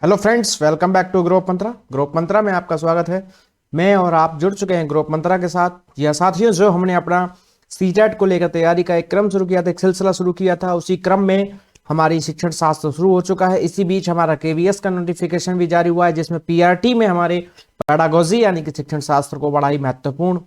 Hello friends, welcome back to ग्रोप मंत्रा। ग्रोप मंत्रा में आपका स्वागत है। मैं और आप जुड़ चुके हैं ग्रोप मंत्रा के साथ। या साथियों, जो हमने अपना सीटेट को लेकर तैयारी का एक क्रम शुरू किया था, एक सिलसिला शुरू किया था, उसी क्रम में हमारी शिक्षण शास्त्र शुरू हो चुका है। इसी बीच हमारा केवीएस का नोटिफिकेशन भी जारी हुआ है, जिसमें पीआरटी में हमारे पेडागोजी यानी कि शिक्षण शास्त्र को बड़ा ही महत्वपूर्ण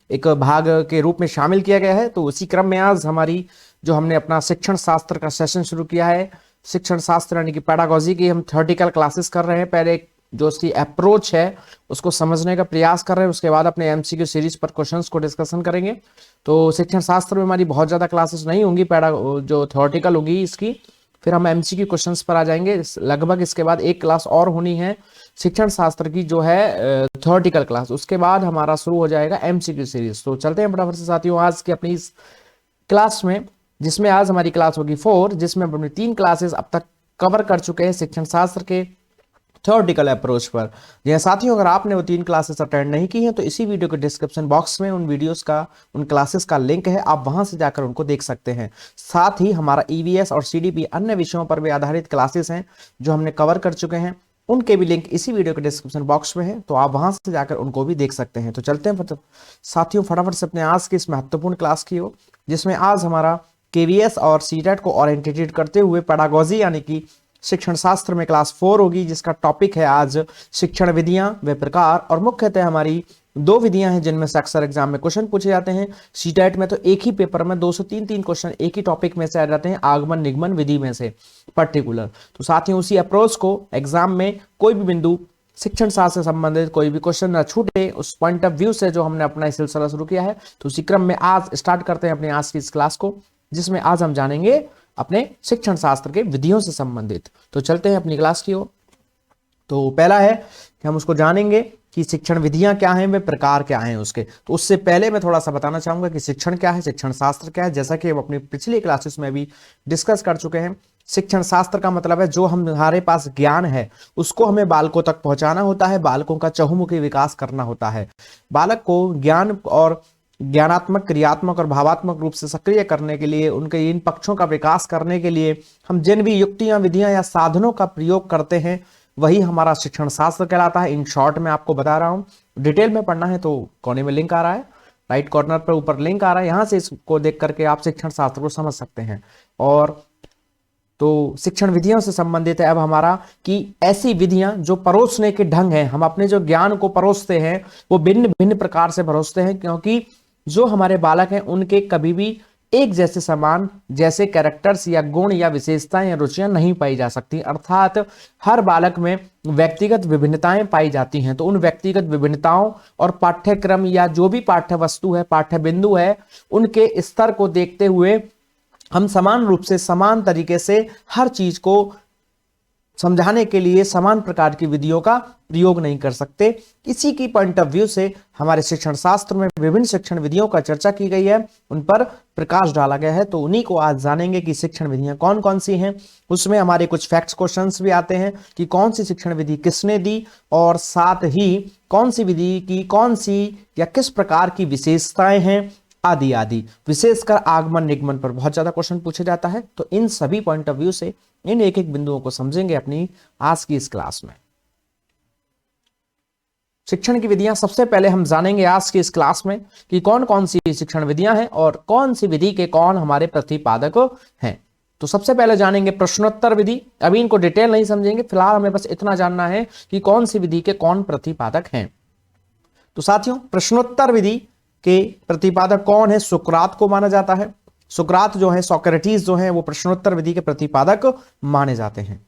एक भाग के रूप में शामिल किया गया है। तो उसी क्रम में आज हमारी जो हमने अपना शिक्षण शास्त्र का सेशन शुरू किया है, शिक्षण शास्त्र यानी कि पेडागोजी की हम थ्योरेटिकल क्लासेस कर रहे हैं। पहले जो उसकी अप्रोच है उसको समझने का प्रयास कर रहे हैं, उसके बाद अपने एमसीक्यू सीरीज पर क्वेश्चंस को डिस्कशन करेंगे। तो शिक्षण शास्त्र में हमारी बहुत ज़्यादा क्लासेस नहीं होंगी, पैडा जो थ्योरेटिकल होगी इसकी, फिर हम एमसीक्यू क्वेश्चंस पर आ जाएंगे लगभग। इसके बाद एक क्लास और होनी है शिक्षण शास्त्र की, जो है थ्योरेटिकल क्लास। उसके बाद हमारा शुरू हो जाएगा एमसीक्यू सीरीज। तो चलते हैं फटाफट से साथियों आज की अपनी इस क्लास में, जिसमें आज हमारी क्लास होगी 4, जिसमें हम अपनी 3 क्लासेस अब तक कवर कर चुके हैं शिक्षण शास्त्र के थ्योरेटिकल अप्रोच पर। जी हाँ साथियों, अगर आपने वो 3 क्लासेस अटेंड नहीं की हैं तो इसी वीडियो के डिस्क्रिप्शन बॉक्स में उन वीडियोस का, उन क्लासेस का लिंक है, आप वहां से जाकर उनको देख सकते हैं। साथ ही हमारा ईवीएस और सीडीपी अन्य विषयों पर भी आधारित क्लासेस हैं जो हमने कवर कर चुके हैं, उनके भी लिंक इसी वीडियो के डिस्क्रिप्शन बॉक्स में है, तो आप वहां से जाकर उनको भी देख सकते हैं। तो चलते हैं साथियों फटाफट से अपने आज की इस महत्वपूर्ण क्लास की ओर, जिसमें आज हमारा केवीएस और सीटेट को ओरिएंटेटेड करते हुए पेडागोजी यानी कि शिक्षण शास्त्र में क्लास 4 होगी, जिसका टॉपिक है आज शिक्षण विधियां व प्रकार। और मुख्यतः हमारी 2 विधियां हैं जिनमें से अक्सर एग्जाम में क्वेश्चन पूछे जाते हैं। सीटेट में तो एक ही पेपर में 203 क्वेश्चन एक ही टॉपिक में से आ जाते हैं, आगमन निगमन विधि में से पर्टिकुलर। तो साथ ही उसी अप्रोच को एग्जाम में कोई भी बिंदु शिक्षण शास्त्र से संबंधित कोई भी क्वेश्चन न छूटे, उस पॉइंट ऑफ व्यू से जो हमने अपना सिलसिला शुरू किया है। तो उसी क्रम में आज स्टार्ट करते हैं अपने आज की इस क्लास को, जिसमें आज हम जानेंगे अपने शिक्षण शास्त्र के विधियों से संबंधित। तो चलते हैं अपनी क्लास की ओर। तो पहला है कि हम उसको जानेंगे कि शिक्षण विधियां क्या हैं, वे प्रकार क्या हैं उसके। तो उससे पहले मैं थोड़ा सा बताना चाहूंगा कि शिक्षण क्या है, शिक्षण शास्त्र क्या है। जैसा कि हम अपनी पिछली क्लासेस में भी डिस्कस कर चुके हैं, शिक्षण शास्त्र का मतलब है जो हमारे पास ज्ञान है उसको हमें बालकों तक पहुंचाना होता है, बालकों का चहुमुखी विकास करना होता है। बालक को ज्ञान और ज्ञानात्मक, क्रियात्मक और भावात्मक रूप से सक्रिय करने के लिए, उनके इन पक्षों का विकास करने के लिए हम जिन भी युक्तियां, विधियां या साधनों का प्रयोग करते हैं वही हमारा शिक्षण शास्त्र कहलाता है। इन शॉर्ट में आपको बता रहा हूं, डिटेल में पढ़ना है तो कोने में लिंक आ रहा है, राइट कॉर्नर पर ऊपर लिंक आ रहा है, यहां से इसको देख करके आप शिक्षण शास्त्र को समझ सकते हैं। और तो शिक्षण विधियों से संबंधित है अब हमारा कि ऐसी विधियां जो परोसने के ढंग हैं, हम अपने जो ज्ञान को परोसते हैं वो भिन्न भिन्न प्रकार से परोसते हैं, क्योंकि जो हमारे बालक हैं उनके कभी भी एक जैसे समान जैसे कैरेक्टर्स या गुण या विशेषताएं या रुचियां नहीं पाई जा सकती। अर्थात हर बालक में व्यक्तिगत विभिन्नताएं पाई जाती हैं। तो उन व्यक्तिगत विभिन्नताओं और पाठ्यक्रम या जो भी पाठ्य वस्तु है, पाठ्य बिंदु है, उनके स्तर को देखते हुए हम समान रूप से, समान तरीके से हर चीज को समझाने के लिए समान प्रकार की विधियों का प्रयोग नहीं कर सकते। इसी की पॉइंट ऑफ व्यू से हमारे शिक्षण शास्त्र में विभिन्न शिक्षण विधियों का चर्चा की गई है, उन पर प्रकाश डाला गया है। तो उन्हीं को आज जानेंगे कि शिक्षण विधियां कौन कौन सी हैं। उसमें हमारे कुछ फैक्ट्स क्वेश्चंस भी आते हैं कि कौन सी शिक्षण विधि किसने दी, और साथ ही कौन सी विधि की कौन सी या किस प्रकार की विशेषताएं हैं, आदि आदि। विशेषकर आगमन निगमन पर बहुत ज्यादा क्वेश्चन पूछा जाता है। तो इन सभी पॉइंट ऑफ व्यू से इन एक एक बिंदुओं को समझेंगे अपनी आज की इस क्लास में। शिक्षण की विधियां सबसे पहले हम जानेंगे आज की इस क्लास में कि कौन कौन सी शिक्षण विधियां हैं और कौन सी विधि के कौन हमारे प्रतिपादक हैं। तो सबसे पहले जानेंगे प्रश्नोत्तर विधि। अभी इनको डिटेल नहीं समझेंगे, फिलहाल हमें बस इतना जानना है कि कौन सी विधि के कौन प्रतिपादक हैं। तो साथियों, प्रश्नोत्तर विधि के प्रतिपादक कौन है? सुकरात को माना जाता है। सुकरात जो है, सोक्रेटिस जो है, वो प्रश्नोत्तर विधि के प्रतिपादक माने जाते हैं।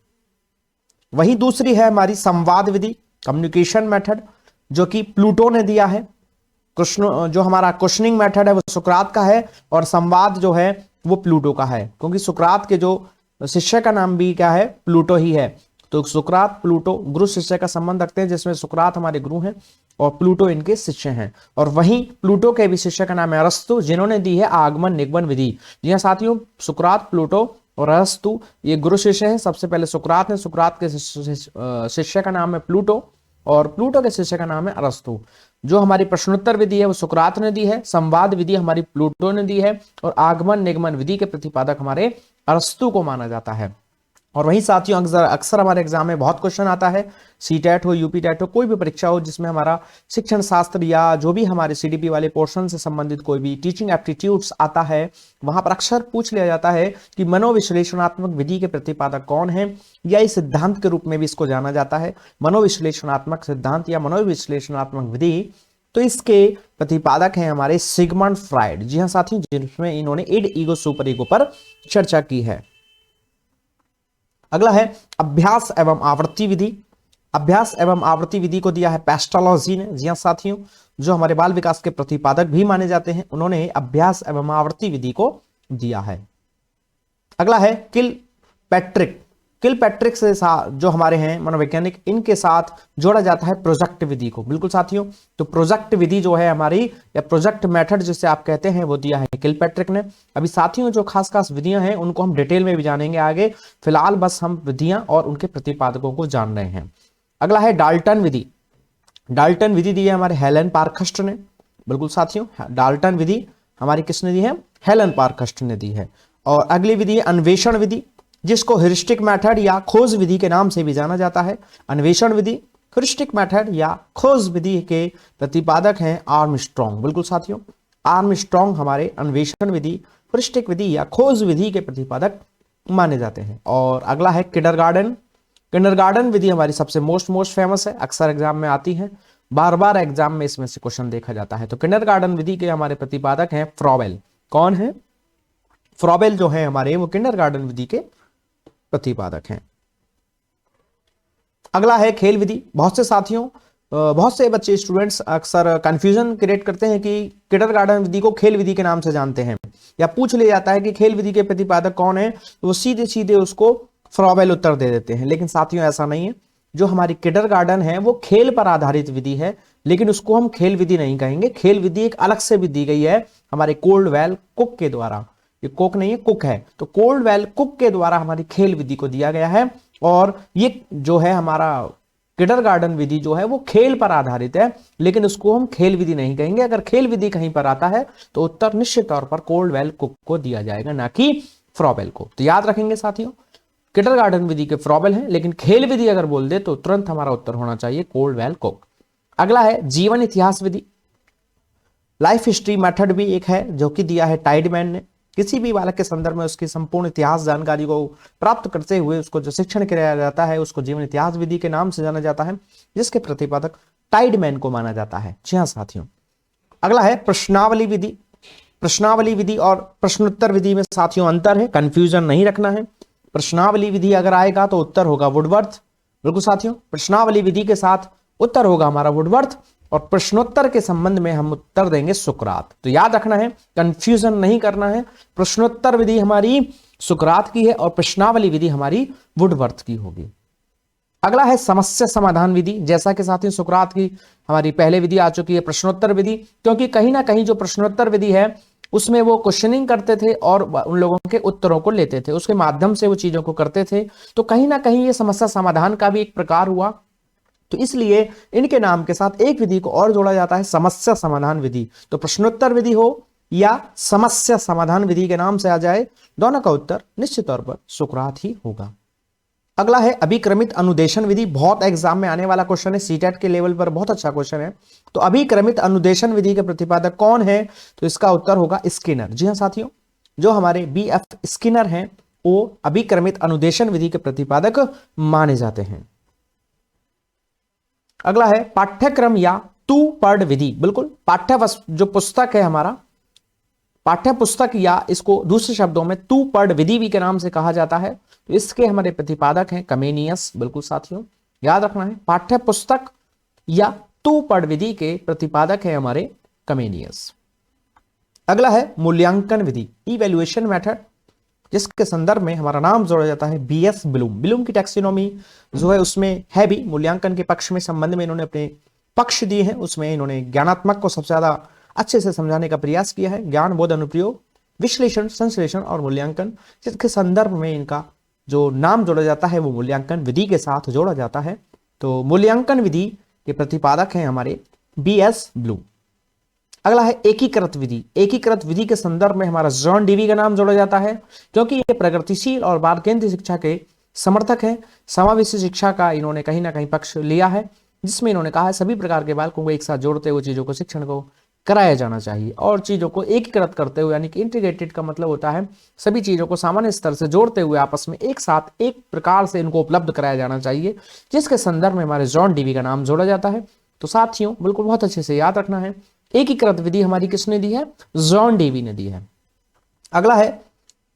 वही दूसरी है हमारी संवाद विधि, कम्युनिकेशन मेथड, जो कि प्लूटो ने दिया है। जो हमारा क्वेश्चनिंग मेथड है वो सुकरात का है, और संवाद जो है वो प्लूटो का है, क्योंकि सुकरात के जो शिष्य का नाम भी क्या है? प्लूटो ही है। तो सुकरात प्लूटो गुरु शिष्य का संबंध रखते हैं, जिसमें सुकरात हमारे गुरु हैं और प्लूटो इनके शिष्य हैं। और वहीं प्लूटो के भी शिष्य का नाम है अरस्तु, जिन्होंने दी है आगमन निगमन विधि। जी हाँ साथियों, सुकरात, प्लूटो और अरस्तु ये गुरु शिष्य हैं। सबसे पहले सुकरात ने, सुकरात के शिष्य का नाम है प्लूटो और प्लूटो के शिष्य का नाम है अरस्तु। जो हमारी प्रश्नोत्तर विधि है वो सुकरात ने दी है, संवाद विधि हमारी प्लूटो ने दी है, और आगमन निगमन विधि के प्रतिपादक हमारे अरस्तु को माना जाता है। और वहीं साथियों अक्सर अक्सर हमारे एग्जाम में बहुत क्वेश्चन आता है, सीटेट हो, यूपी टेट हो, कोई भी परीक्षा हो जिसमें हमारा शिक्षण शास्त्र या जो भी हमारे सीडीपी वाले पोर्शन से संबंधित कोई भी टीचिंग एप्टीट्यूड्स आता है, वहां पर अक्सर पूछ लिया जाता है कि मनोविश्लेषणात्मक विधि के प्रतिपादक कौन है, या इस सिद्धांत के रूप में भी इसको जाना जाता है, मनोविश्लेषणात्मक सिद्धांत या मनोविश्लेषणात्मक विधि। तो इसके प्रतिपादक हैं हमारे सिगमंड फ्राइड। जी हाँ साथियों, जिसमें इन्होंने इड ईगो सुपर ईगो पर चर्चा की है। अगला है अभ्यास एवं आवृत्ति विधि। अभ्यास एवं आवृत्ति विधि को दिया है पेस्टालॉजी ने। जी हां साथियों, जो हमारे बाल विकास के प्रतिपादक भी माने जाते हैं, उन्होंने अभ्यास एवं आवृत्ति विधि को दिया है। अगला है किलपैट्रिक। किलपैट्रिक से जो हमारे हैं मनोवैज्ञानिक, इनके साथ जोड़ा जाता है प्रोजेक्ट विधि को। बिल्कुल साथियों, तो प्रोजेक्ट विधि जो है हमारी, या प्रोजेक्ट मेथड जिसे आप कहते हैं, वो दिया है किलपैट्रिक ने। अभी साथियों जो खास खास विधियां हैं उनको हम डिटेल में भी जानेंगे आगे, फिलहाल बस हम विधियां और उनके प्रतिपादकों को जान रहे हैं। अगला है डाल्टन विधि। डाल्टन विधि दी है हमारे हेलन पार्खस्ट ने। बिल्कुल साथियों, डाल्टन विधि हमारी किसने दी है? हेलन पार्खस्ट ने दी है। और अगली विधि है अन्वेषण विधि, जिसको ह्यूरिस्टिक मेथड या खोज विधि के नाम से भी जाना जाता है। अन्वेषण विधि, ह्यूरिस्टिक मेथड या खोज विधि के प्रतिपादक हैं आर्मस्ट्रॉन्ग। बिल्कुल साथियों, आर्मस्ट्रॉन्ग हमारे अन्वेषण विधि, ह्यूरिस्टिक विधि या खोज विधि के प्रतिपादक माने जाते हैं। और अगला है किंडरगार्टन। किंडरगार्टन विधि हमारी सबसे मोस्ट फेमस है, अक्सर एग्जाम में आती है, बार बार एग्जाम में इसमें से क्वेश्चन देखा जाता है। तो किंडरगार्टन विधि के हमारे प्रतिपादक हैं फ्रॉबेल। कौन है? फ्रॉबेल जो है हमारे, वो किंडरगार्टन विधि के प्रतिपादक हैं। अगला है खेल विधि। बहुत से साथियों, बहुत से बच्चे स्टूडेंट्स अक्सर कंफ्यूजन क्रिएट करते हैं कि किंडरगार्टन विधि को खेल विधि के नाम से जानते हैं, या पूछ लिया जाता है कि खेल विधि के प्रतिपादक कौन है, तो वो सीधे सीधे उसको फ्रॉबेल उत्तर दे देते हैं। लेकिन साथियों ऐसा नहीं है। जो हमारी किंडरगार्टन है वो खेल पर आधारित विधि है, लेकिन उसको हम खेल विधि नहीं कहेंगे। खेल विधि एक अलग से भी दी गई है हमारे कोल्डवेल कुक के द्वारा। ये कोक नहीं है, कुक है। तो कोल्डवेल कुक के द्वारा हमारी खेल विधि को दिया गया है। और ये जो है हमारा किंडरगार्टन विधि जो है वो खेल पर आधारित है, लेकिन उसको हम खेल विधि नहीं कहेंगे। अगर खेल विधि कहीं पर आता है तो उत्तर निश्चित तौर पर कोल्डवेल कुक को दिया जाएगा, ना कि फ्रॉबेल को। तो याद रखेंगे साथियों, किंडरगार्टन विधि के फ्रॉबेल है, लेकिन खेल विधि अगर बोल दे तो तुरंत हमारा उत्तर होना चाहिए कोल्डवेल कुक। अगला है जीवन इतिहास विधि। लाइफ हिस्ट्री मेथड भी एक है जो कि दिया है टाइडमैन ने। किसी भी बालक के संदर्भ में उसकी संपूर्ण इतिहास जानकारी को प्राप्त करते हुए उसको जो शिक्षण किया जाता है उसको जीवन इतिहास विधि के नाम से जाना जाता है, जिसके प्रतिपादक टाइडमैन को माना जाता है। जी हाँ साथियों, अगला है प्रश्नावली विधि। प्रश्नावली विधि और प्रश्नोत्तर विधि में साथियों अंतर है, कंफ्यूजन नहीं रखना है। प्रश्नावली विधि अगर आएगा तो उत्तर होगा वुडवर्थ। बिल्कुल साथियों, प्रश्नावली विधि के साथ उत्तर होगा हमारा वुडवर्थ, और प्रश्नोत्तर के संबंध में हम उत्तर देंगे सुकरात। तो याद रखना है, कंफ्यूजन नहीं करना है। प्रश्नोत्तर विधि हमारी सुकरात की है और प्रश्नावली विधि हमारी वुडवर्थ की होगी। अगला है समस्या समाधान विधि। जैसा कि साथियों सुकरात की हमारी पहले विधि आ चुकी है प्रश्नोत्तर विधि, क्योंकि कहीं ना कहीं जो प्रश्नोत्तर विधि है उसमें वो क्वेश्चनिंग करते थे और उन लोगों के उत्तरों को लेते थे, उसके माध्यम से वो चीजों को करते थे। तो कहीं ना कहीं ये समस्या समाधान का भी एक प्रकार हुआ, तो इसलिए इनके नाम के साथ एक विधि को और जोड़ा जाता है, समस्या समाधान विधि। तो प्रश्नोत्तर विधि हो या समस्या समाधान विधि के नाम से आ जाए, दोनों का उत्तर निश्चित तौर पर सुकरात ही होगा। अगला है अभिक्रमित अनुदेशन विधि। बहुत एग्जाम में आने वाला क्वेश्चन है, सीटेट के लेवल पर बहुत अच्छा क्वेश्चन है। तो अभिक्रमित अनुदेशन विधि के प्रतिपादक कौन है? तो इसका उत्तर होगा स्किनर। जी हाँ साथियों, जो हमारे BF स्किनर हैं वो अभिक्रमित अनुदेशन विधि के प्रतिपादक माने जाते हैं। अगला है पाठ्यक्रम या टू पर्ड विधि। बिल्कुल, पाठ्य जो पुस्तक है हमारा, पाठ्य पुस्तक या इसको दूसरे शब्दों में टू पर्ड विधि भी के नाम से कहा जाता है। तो इसके हमारे प्रतिपादक हैं कमेनियस। बिल्कुल साथियों, याद रखना है, पाठ्य पुस्तक या टू पर्ड विधि के प्रतिपादक है हमारे कमेनियस। अगला है मूल्यांकन विधि, इवैल्यूएशन मेथड, जिसके संदर्भ में हमारा नाम जोड़ा जाता है BS ब्लूम। ब्लूम की टैक्सोनॉमी जो है उसमें है भी मूल्यांकन के पक्ष में, संबंध में इन्होंने अपने पक्ष दिए हैं। उसमें इन्होंने ज्ञानात्मक को सबसे ज्यादा अच्छे से समझाने का प्रयास किया है। ज्ञान, बोध, अनुप्रयोग, विश्लेषण, संश्लेषण और मूल्यांकन, जिसके संदर्भ में इनका जो नाम जोड़ा जाता है वो मूल्यांकन विधि के साथ जोड़ा जाता है। तो मूल्यांकन विधि के प्रतिपादक हैं हमारे BS ब्लूम। अगला है एकीकृत विधि। एकीकृत विधि के संदर्भ में हमारा जॉन डीवी का नाम जोड़ा जाता है, क्योंकि ये प्रगतिशील और बाल केंद्रित शिक्षा के समर्थक हैं। समावेशी शिक्षा का इन्होंने कहीं ना कहीं पक्ष लिया है, जिसमें इन्होंने कहा है सभी प्रकार के बालकों को एक साथ जोड़ते हुए चीजों को शिक्षण को कराया जाना चाहिए और चीजों को एकीकृत करते हुए, यानी कि इंटीग्रेटेड का मतलब होता है सभी चीजों को सामान्य स्तर से जोड़ते हुए आपस में एक साथ एक प्रकार से इनको उपलब्ध कराया जाना चाहिए, जिसके संदर्भ में हमारे जॉन डीवी का नाम जोड़ा जाता है। तो साथियों बिल्कुल बहुत अच्छे से याद रखना है, एकीकृत विधि हमारी किसने दी है? जॉन डीवी ने दी है। अगला है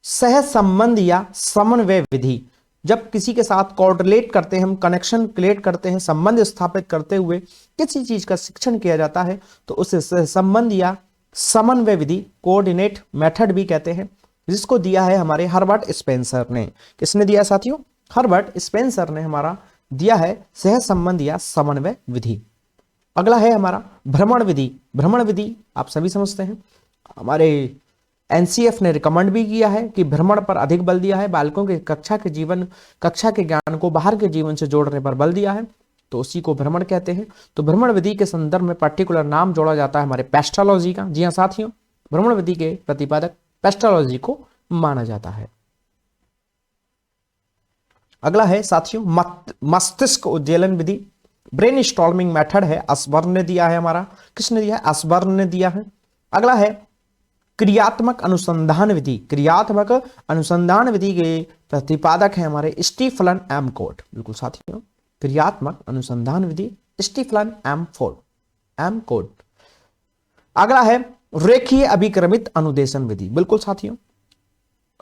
सह संबंध या समन्वय विधि। जब किसी के साथ कोऑर्डिनेट करते हैं, हम कनेक्शन क्रिएट करते हैं, संबंध स्थापित करते हुए किसी चीज का शिक्षण किया जाता है तो उसे संबंध या समन्वय विधि, कोऑर्डिनेट मेथड भी कहते हैं, जिसको दिया है हमारे हर्बर्ट स्पेंसर ने। किसने दिया साथियों? हर्बर्ट स्पेंसर ने हमारा दिया है सह संबंध या समन्वय विधि। अगला है हमारा भ्रमण विधि। भ्रमण विधि आप सभी समझते हैं, हमारे एनसीएफ ने रिकमेंड भी किया है कि भ्रमण पर अधिक बल दिया है, बालकों के कक्षा के ज्ञान को बाहर के जीवन से जोड़ने पर बल दिया है, तो उसी को भ्रमण कहते हैं। तो भ्रमण विधि के संदर्भ में पर्टिकुलर नाम जोड़ा जाता है हमारे पेस्टोलॉजी का। जी हाँ साथियों, भ्रमण विधि के प्रतिपादक पेस्टोलॉजी को माना जाता है। अगला है साथियों मस्तिष्क उद्वेलन विधि, ब्रेन स्टॉर्मिंग मेथड है, असबर्न ने दिया है हमारा। किसने दिया है? असबर्न ने दिया है। अगला है क्रियात्मक अनुसंधान विधि। क्रियात्मक अनुसंधान विधि के प्रतिपादक है हमारे स्टीफलन एम कोट। बिल्कुल साथियों, क्रियात्मक अनुसंधान विधि स्टीफलन एम कोट। अगला है रेखीय अभिक्रमित अनुदेशन विधि। बिल्कुल साथियों,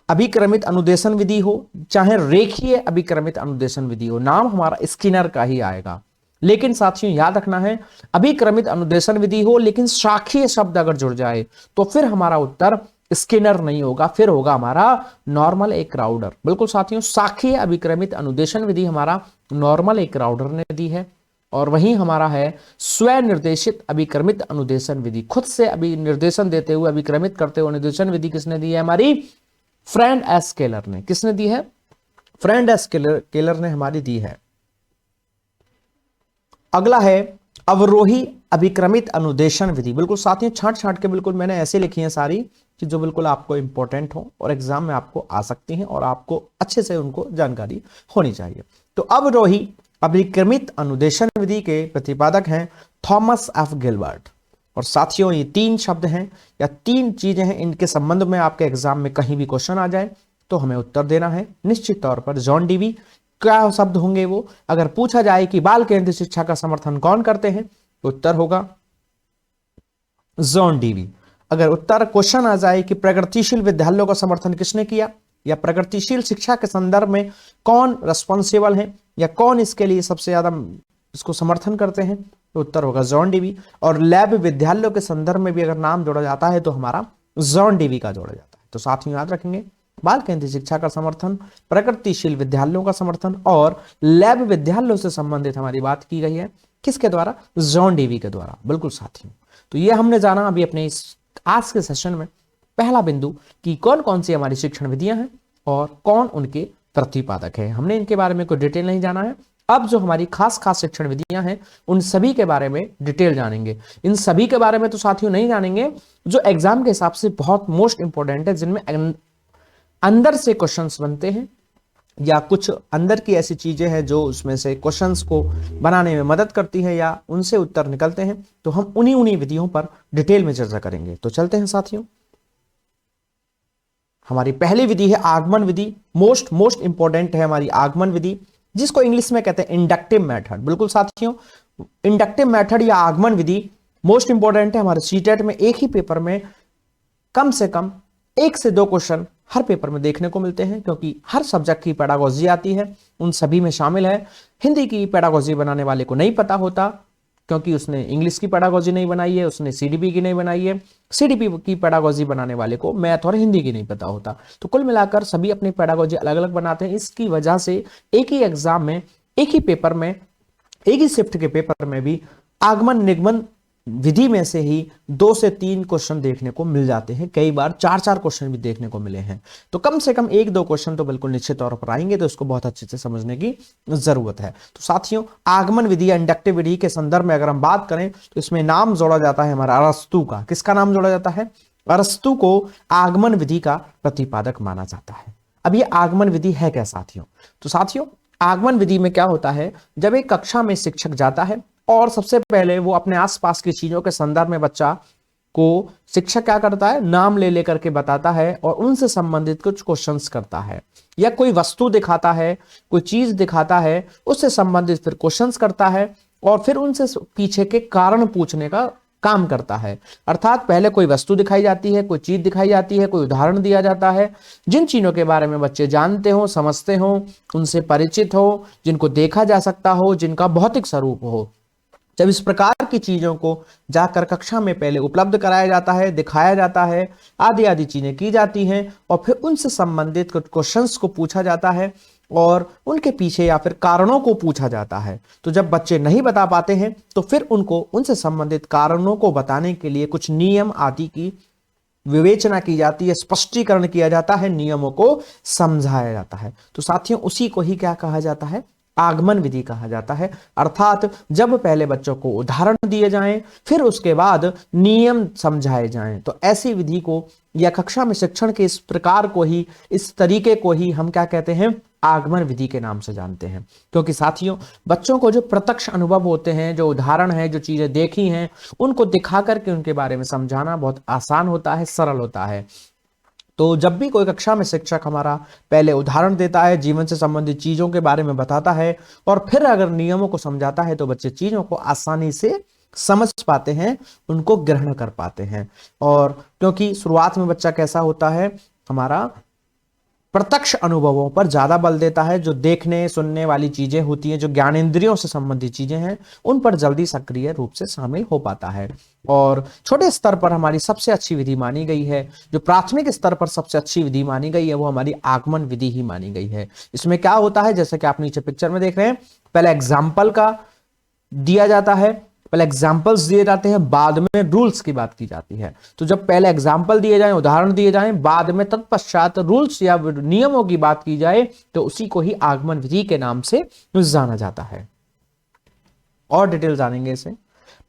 अभिक्रमित अनुदेशन विधि हो चाहे रेखीय अभिक्रमित अनुदेशन विधि हो, नाम हमारा स्किनर का ही आएगा। लेकिन साथियों याद रखना है, अभिक्रमित अनुदेशन विधि हो लेकिन शाखीय शब्द अगर जुड़ जाए तो फिर हमारा उत्तर स्किनर नहीं होगा, फिर होगा हमारा नॉर्मल ए क्राउडर। बिल्कुल साथियों, शाखीय अभिक्रमित अनुदेशन विधि हमारा नॉर्मल ए क्राउडर ने दी है। और वहीं हमारा है स्वनिर्देशित अभिक्रमित अनुदेशन विधि, खुद से अभी निर्देशन देते हुए अभिक्रमित करते हुए अनुदेशन विधि किसने दी है? हमारी फ्रेंड एस केलर ने। किसने दी है? फ्रेंड एस केलर ने हमारी दी है। अगला है अवरोही अभिक्रमित अनुदेशन विधि। बिल्कुल साथियों, छांट छांट के बिल्कुल मैंने ऐसे लिखी है सारी कि जो बिल्कुल आपको इंपॉर्टेंट हो और एग्जाम में आपको आ सकती हैं और आपको अच्छे से उनको जानकारी होनी चाहिए। तो अवरोही अभिक्रमित अनुदेशन विधि के प्रतिपादक हैं थॉमस एफ गिलबर्ट। और साथियों ये तीन शब्द हैं या तीन चीजें हैं, इनके संबंध में आपके एग्जाम में कहीं भी क्वेश्चन आ जाए तो हमें उत्तर देना है निश्चित तौर पर। जॉन डीवी क्या शब्द होंगे वो? अगर पूछा जाए कि बाल केंद्रित शिक्षा का समर्थन कौन करते हैं तो उत्तर होगा जॉन डीवी। अगर उत्तर क्वेश्चन आ जाए कि प्रगतिशील विद्यालयों का समर्थन किसने किया या प्रगतिशील शिक्षा के संदर्भ में कौन रिस्पॉन्सिबल है या कौन इसके लिए सबसे ज्यादा इसको समर्थन करते हैं तो उत्तर होगा जॉन डीवी। और लैब विद्यालयों के संदर्भ में भी अगर नाम जोड़ा जाता है तो हमारा जॉन डीवी का जोड़ा जाता है। तो साथियों याद रखेंगे, बाल केंद्रित शिक्षा का समर्थन, प्रगतिशील विद्यालयों का समर्थन और लैब विद्यालयों से संबंधित हमारी बात की गई है किसके द्वारा? जॉन डीवी के द्वारा। बिल्कुल साथियों, तो ये हमने जाना अभी अपने इस आज के सेशन में पहला बिंदु कि कौन कौन सी हमारी शिक्षण विधियां हैं और कौन उनके प्रतिपादक है। हमने इनके बारे में कोई डिटेल नहीं जाना है। अब जो हमारी खास खास शिक्षण विधियां हैं उन सभी के बारे में डिटेल जानेंगे। इन सभी के बारे में तो साथियों नहीं जानेंगे जो एग्जाम के हिसाब से बहुत मोस्ट इंपॉर्टेंट है, जिनमें अंदर से क्वेश्चंस बनते हैं या कुछ अंदर की ऐसी चीजें हैं जो उसमें से क्वेश्चंस को बनाने में मदद करती है या उनसे उत्तर निकलते हैं, तो हम उन्हीं विधियों पर डिटेल में चर्चा करेंगे। तो चलते हैं साथियों, हमारी पहली विधि है आगमन विधि। मोस्ट इंपॉर्टेंट है हमारी आगमन विधि, जिसको इंग्लिश में कहते हैं इंडक्टिव मेथड। बिल्कुल साथियों, इंडक्टिव मेथड या आगमन विधि मोस्ट इंपॉर्टेंट है हमारे सीटेट में। एक ही पेपर में कम से कम 1 से 2 क्वेश्चन हर पेपर में देखने को मिलते हैं, क्योंकि हर सब्जेक्ट की पेडागोजी आती है, उन सभी में शामिल है। हिंदी की पेडागोजी बनाने वाले को नहीं पता होता क्योंकि उसने इंग्लिश की पेडागोजी नहीं बनाई है, उसने सीडीपी की नहीं बनाई है। सीडीपी की पेडागोजी बनाने वाले को मैथ और हिंदी की नहीं पता होता। तो कुल मिलाकर सभी अपनी पेडागोजी अलग अलग बनाते हैं। इसकी वजह से एक ही एग्जाम में, एक ही पेपर में, एक ही शिफ्ट के पेपर में भी आगमन निगमन विधि में से ही 2 से 3 क्वेश्चन देखने को मिल जाते हैं। कई बार 4 क्वेश्चन भी देखने को मिले हैं। तो कम से कम 1-2 क्वेश्चन तो बिल्कुल निश्चित तौर पर आएंगे, तो इसको बहुत अच्छे से समझने की जरूरत है। तो साथियों, आगमन विधि या इंडक्टिव विधि के संदर्भ में अगर हम बात करें तो इसमें नाम जोड़ा जाता है हमारा अरस्तु का। किसका नाम जोड़ा जाता है? अरस्तु को आगमन विधि का प्रतिपादक माना जाता है। अब ये आगमन विधि है क्या साथियों? तो साथियों, आगमन विधि में क्या होता है, जब एक कक्षा में शिक्षक जाता है और सबसे पहले वो अपने आसपास की चीजों के संदर्भ में बच्चा को शिक्षक क्या करता है, नाम ले लेकर के बताता है और उनसे संबंधित कुछ क्वेश्चंस करता है, या कोई वस्तु दिखाता है, कोई चीज दिखाता है, उससे संबंधित फिर क्वेश्चंस करता है और फिर उनसे पीछे के कारण पूछने का काम करता है। अर्थात पहले कोई वस्तु दिखाई जाती है, कोई चीज दिखाई जाती है, कोई उदाहरण दिया जाता है, जिन चीजों के बारे में बच्चे जानते हो, समझते हो, उनसे परिचित हो, जिनको देखा जा सकता हो, जिनका भौतिक स्वरूप हो। जब इस प्रकार की चीजों को जाकर कक्षा में पहले उपलब्ध कराया जाता है, दिखाया जाता है, आदि आदि चीजें की जाती हैं और फिर उनसे संबंधित कुछ क्वेश्चंस को पूछा जाता है और उनके पीछे या फिर कारणों को पूछा जाता है। तो जब बच्चे नहीं बता पाते हैं तो फिर उनको उनसे संबंधित कारणों को बताने के लिए कुछ नियम आदि की विवेचना की जाती है, स्पष्टीकरण किया जाता है, नियमों को समझाया जाता है। तो साथियों, उसी को ही क्या कहा जाता है, आगमन विधि कहा जाता है। अर्थात जब पहले बच्चों को उदाहरण दिए जाएं, फिर उसके बाद नियम समझाए जाएं, तो ऐसी विधि को या कक्षा में शिक्षण के इस प्रकार को ही, इस तरीके को ही हम क्या कहते हैं, आगमन विधि के नाम से जानते हैं। क्योंकि साथियों, बच्चों को जो प्रत्यक्ष अनुभव होते हैं, जो उदाहरण है, जो चीजें देखी हैं, उनको दिखा करके उनके बारे में समझाना बहुत आसान होता है, सरल होता है। तो जब भी कोई कक्षा में शिक्षक हमारा पहले उदाहरण देता है, जीवन से संबंधित चीजों के बारे में बताता है और फिर अगर नियमों को समझाता है, तो बच्चे चीजों को आसानी से समझ पाते हैं, उनको ग्रहण कर पाते हैं। और क्योंकि शुरुआत में बच्चा कैसा होता है, हमारा प्रत्यक्ष अनुभवों पर ज्यादा बल देता है, जो देखने सुनने वाली चीजें होती हैं, जो ज्ञानेंद्रियों से संबंधित चीजें हैं, उन पर जल्दी सक्रिय रूप से शामिल हो पाता है। और छोटे स्तर पर हमारी सबसे अच्छी विधि मानी गई है, जो प्राथमिक स्तर पर सबसे अच्छी विधि मानी गई है, वो हमारी आगमन विधि ही मानी गई है। इसमें क्या होता है, जैसे कि आप नीचे पिक्चर में देख रहे हैं, पहले एग्जाम्पल का दिया जाता है, पहले एग्जाम्पल्स दिए जाते हैं, बाद में रूल्स की बात की जाती है। तो जब पहले एग्जाम्पल दिए जाएं, उदाहरण दिए जाएं, बाद में तत्पश्चात रूल्स या नियमों की बात की जाए, तो उसी को ही आगमन विधि के नाम से जाना जाता है। और डिटेल जानेंगे इसे।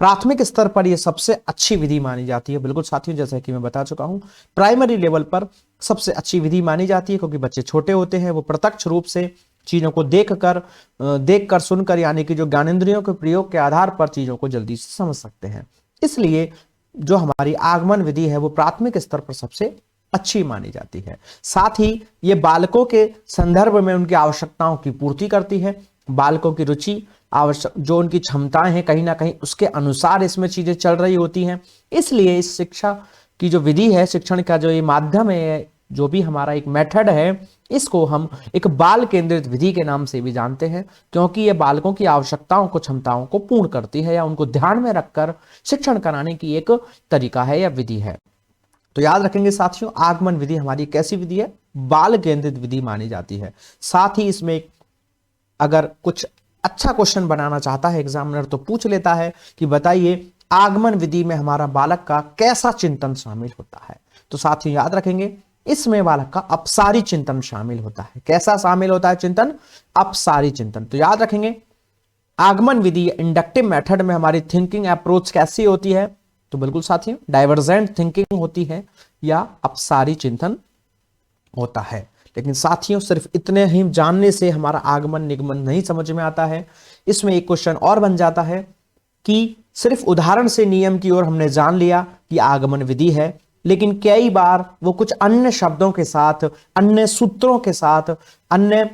प्राथमिक स्तर पर यह सबसे अच्छी विधि मानी जाती है। बिल्कुल साथियों, जैसा कि मैं बता चुका हूं, प्राइमरी लेवल पर सबसे अच्छी विधि मानी जाती है, क्योंकि बच्चे छोटे होते हैं, वो प्रत्यक्ष रूप से चीजों को देखकर सुनकर, यानी कि जो ज्ञानेंद्रियों के प्रयोग के आधार पर चीजों को जल्दी से समझ सकते हैं। इसलिए जो हमारी आगमन विधि है, वो प्राथमिक स्तर पर सबसे अच्छी मानी जाती है। साथ ही ये बालकों के संदर्भ में उनकी आवश्यकताओं की पूर्ति करती है। बालकों की रुचि, आवश्यक जो उनकी क्षमताएं हैं, कहीं ना कहीं उसके अनुसार इसमें चीजें चल रही होती हैं। इसलिए इस शिक्षा की जो विधि है, शिक्षण का जो ये माध्यम है, जो भी हमारा एक मेथड है, इसको हम एक बाल केंद्रित विधि के नाम से भी जानते हैं, क्योंकि ये बालकों की आवश्यकताओं को, क्षमताओं को पूर्ण करती है, या उनको ध्यान में रखकर शिक्षण कराने की एक तरीका है या विधि है। तो याद रखेंगे साथियों, आगमन विधि हमारी कैसी विधि है, बाल केंद्रित विधि मानी जाती है। साथ ही इसमें अगर कुछ अच्छा क्वेश्चन बनाना चाहता है एग्जामिनर, तो पूछ लेता है कि बताइए आगमन विधि में हमारा बालक का कैसा चिंतन शामिल होता है। तो साथियों याद रखेंगे, इसमें बालक का अपसारी चिंतन शामिल होता है। कैसा शामिल होता है चिंतन? अपसारी चिंतन। तो याद रखेंगे, आगमन विधि इंडक्टिव मेथड में हमारी थिंकिंग अप्रोच कैसी होती है? तो बिल्कुल साथियों, डाइवर्जेंट थिंकिंग होती है या अपसारी चिंतन होता है। लेकिन साथियों, सिर्फ इतने ही जानने से हमारा आगमन निगमन नहीं समझ में आता है। इसमें एक क्वेश्चन और बन जाता है कि सिर्फ उदाहरण से नियम की ओर हमने जान लिया कि आगमन विधि है, लेकिन कई बार वो कुछ अन्य शब्दों के साथ, अन्य सूत्रों के साथ, अन्य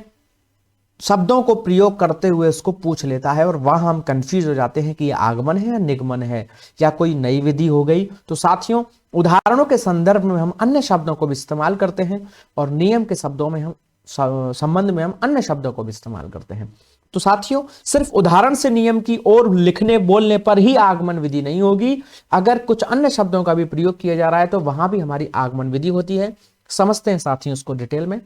शब्दों को प्रयोग करते हुए उसको पूछ लेता है, और वहां हम कंफ्यूज हो जाते हैं कि ये आगमन है या निगमन है, या कोई नई विधि हो गई। तो साथियों, उदाहरणों के संदर्भ में हम अन्य शब्दों को भी इस्तेमाल करते हैं, और नियम के शब्दों में हम संबंध में हम अन्य शब्दों को भी इस्तेमाल करते हैं। तो साथियों, सिर्फ उदाहरण से नियम की ओर लिखने बोलने पर ही आगमन विधि नहीं होगी। अगर कुछ अन्य शब्दों का भी प्रयोग किया जा रहा है, तो वहां भी हमारी आगमन विधि होती है। समझते हैं साथियों उसको डिटेल में।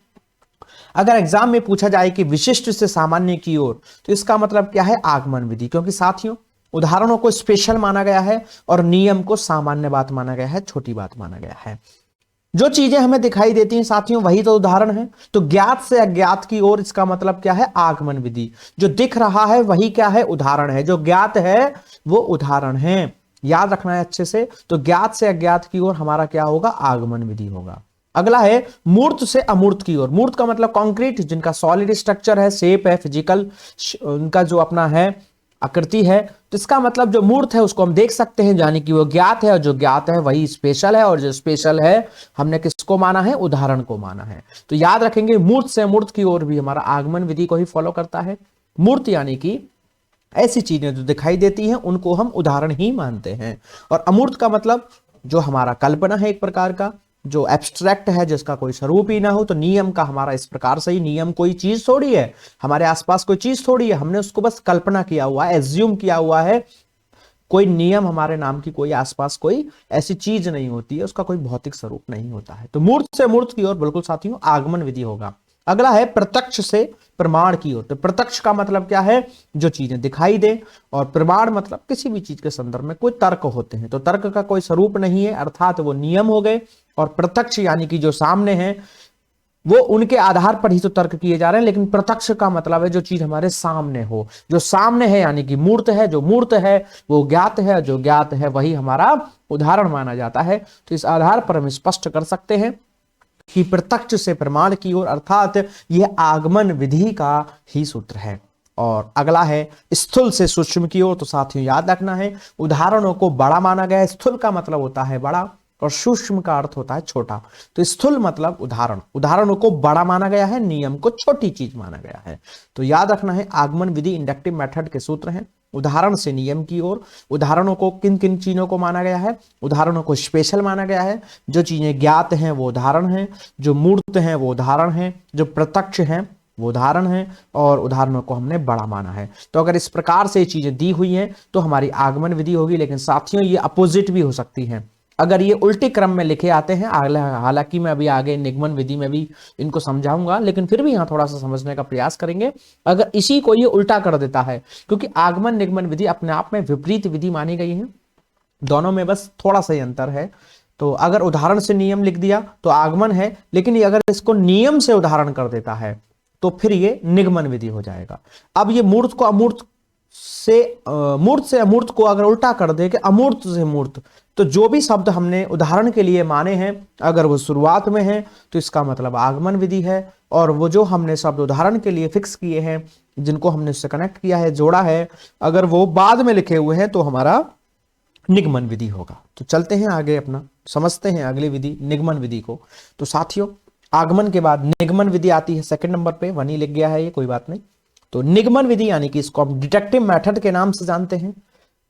अगर एग्जाम में पूछा जाए कि विशिष्ट से सामान्य की ओर, तो इसका मतलब क्या है? आगमन विधि। क्योंकि साथियों, उदाहरणों को स्पेशल माना गया है और नियम को सामान्य बात माना गया है, छोटी बात माना गया है। जो चीजें हमें दिखाई देती हैं साथियों, वही तो उदाहरण है। तो ज्ञात से अज्ञात की ओर, इसका मतलब क्या है? आगमन विधि। जो दिख रहा है वही क्या है? उदाहरण है। जो ज्ञात है वो उदाहरण है। याद रखना है अच्छे से। तो ज्ञात से अज्ञात की ओर हमारा क्या होगा? आगमन विधि होगा। अगला है मूर्त से अमूर्त की ओर। मूर्त का मतलब कंक्रीट, जिनका सॉलिड स्ट्रक्चर है, शेप है, फिजिकल उनका जो अपना है आकृति है। तो इसका मतलब जो मूर्त है उसको हम देख सकते हैं, यानी कि वो ज्ञात है, और जो ज्ञात है वही स्पेशल है, और जो स्पेशल है हमने किसको माना है, उदाहरण को माना है। तो याद रखेंगे मूर्त से अमूर्त की ओर भी हमारा आगमन विधि को ही फॉलो करता है। मूर्त यानी कि ऐसी चीजें जो दिखाई देती हैं उनको हम उदाहरण ही मानते हैं, और अमूर्त का मतलब जो हमारा कल्पना है एक प्रकार का, जो एब्स्ट्रैक्ट है, जिसका कोई स्वरूप ही ना हो। तो नियम का हमारा इस प्रकार से ही, नियम कोई चीज थोड़ी है, हमारे आसपास कोई चीज थोड़ी है, हमने उसको बस कल्पना किया हुआ है, एज्यूम किया हुआ है। कोई नियम हमारे नाम की कोई आसपास कोई ऐसी चीज नहीं होती है, उसका कोई भौतिक स्वरूप नहीं होता है। तो मूर्त से मूर्त की ओर बिल्कुल साथियों आगमन विधि होगा। अगला है प्रत्यक्ष से प्रमाण की ओर। तो प्रत्यक्ष का मतलब क्या है, जो चीजें दिखाई दे, और प्रमाण मतलब किसी भी चीज के संदर्भ में कोई तर्क होते हैं। तो तर्क का कोई स्वरूप नहीं है, अर्थात वो नियम हो गए। और प्रत्यक्ष यानी कि जो सामने है, वो उनके आधार पर ही तो तर्क किए जा रहे हैं। लेकिन प्रत्यक्ष का मतलब है जो चीज हमारे सामने हो, जो सामने है, यानी कि मूर्त है, जो मूर्त है वो ज्ञात है, जो ज्ञात है वही हमारा उदाहरण माना जाता है। तो इस आधार पर हम स्पष्ट कर सकते हैं कि प्रत्यक्ष से प्रमाण की ओर, अर्थात यह आगमन विधि का ही सूत्र है। और अगला है स्थूल से सूक्ष्म की ओर। तो साथियों याद रखना है, उदाहरणों को बड़ा माना गया है। स्थूल का मतलब होता है बड़ा, और सूक्ष्म का अर्थ होता है छोटा। तो स्थूल मतलब उदाहरण, उदाहरणों को बड़ा माना गया है, नियम को छोटी चीज माना गया है। तो याद रखना है, आगमन विधि इंडक्टिव मेथड के सूत्र हैं। उदाहरण से नियम की ओर। उदाहरणों को किन किन चीजों को माना गया है, उदाहरणों को स्पेशल माना गया है। जो चीजें ज्ञात हैं वो उदाहरण हैं, जो मूर्त हैं वो उदाहरण हैं, जो प्रत्यक्ष हैं वो उदाहरण है, और उदाहरणों को हमने बड़ा माना है। तो अगर इस प्रकार से ये चीजें दी हुई हैं तो हमारी आगमन विधि होगी। लेकिन साथियों ये अपोजिट भी हो सकती है, अगर ये उल्टे क्रम में लिखे आते हैं। हालांकि मैं अभी आगे निगमन विधि में भी इनको समझाऊंगा, लेकिन फिर भी यहां थोड़ा सा समझने का प्रयास करेंगे। अगर इसी को ये उल्टा कर देता है, क्योंकि आगमन निगमन विधि अपने आप में विपरीत विधि मानी गई है, दोनों में बस थोड़ा सा ही अंतर है। तो अगर उदाहरण से नियम लिख दिया तो आगमन है, लेकिन ये अगर इसको नियम से उदाहरण कर देता है तो फिर ये निगमन विधि हो जाएगा। अब ये मूर्त को अमूर्त से मूर्त से अमूर्त को अगर उल्टा कर दे कि अमूर्त से मूर्त, तो जो भी शब्द हमने उदाहरण के लिए माने हैं अगर वो शुरुआत में है तो इसका मतलब आगमन विधि है, और वो जो हमने शब्द उदाहरण के लिए फिक्स किए हैं, जिनको हमने उससे कनेक्ट किया है, जोड़ा है, अगर वो बाद में लिखे हुए हैं तो हमारा निगमन विधि होगा। तो चलते हैं आगे, अपना समझते हैं अगली विधि, निगमन विधि को। तो साथियों आगमन के बाद निगमन विधि आती है सेकंड नंबर पे, वहीं लिख गया है ये, कोई बात नहीं। तो निगमन विधि यानी कि इसको हम डिडक्टिव मेथड के नाम से जानते हैं।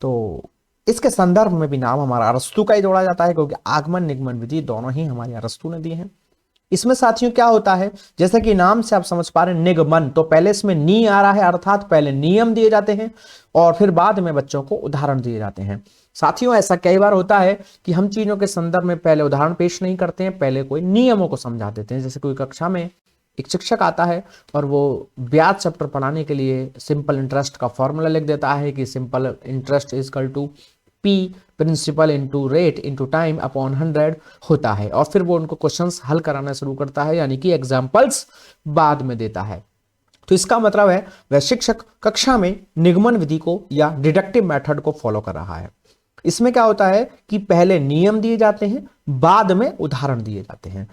तो इसके संदर्भ में भी नाम हमारा अरस्तु का ही जोड़ा जाता है, क्योंकि आगमन निगमन विधि दोनों ही हमारे अरस्तु ने दिए हैं। इसमें साथियों क्या होता है, जैसे कि नाम से आप समझ पा रहे हैं निगमन, तो पहले इसमें नी आ रहा है, अर्थात पहले नियम दिए जाते हैं और फिर बाद में बच्चों को उदाहरण दिए जाते हैं। साथियों ऐसा कई बार होता है कि हम चीजों के संदर्भ में पहले उदाहरण पेश नहीं करते हैं, पहले कोई नियमों को समझा देते हैं। जैसे कोई कक्षा में एक शिक्षक आता है और वो ब्याज चैप्टर पढ़ाने के लिए सिंपल इंटरेस्ट का फॉर्मूला लिख देता है कि simple interest is equal to P principal into rate into time upon 100 होता है, और फिर वो उनको क्वेश्चंस हल कराना शुरू करता है, यानी कि एग्जाम्पल्स बाद में देता है। तो इसका मतलब है वह शिक्षक कक्षा में निगमन विधि को या डिडक्टिव मेथड को फॉलो कर रहा है। इसमें क्या होता है कि पहले नियम दिए जाते हैं, बाद में उदाहरण दिए जाते हैं।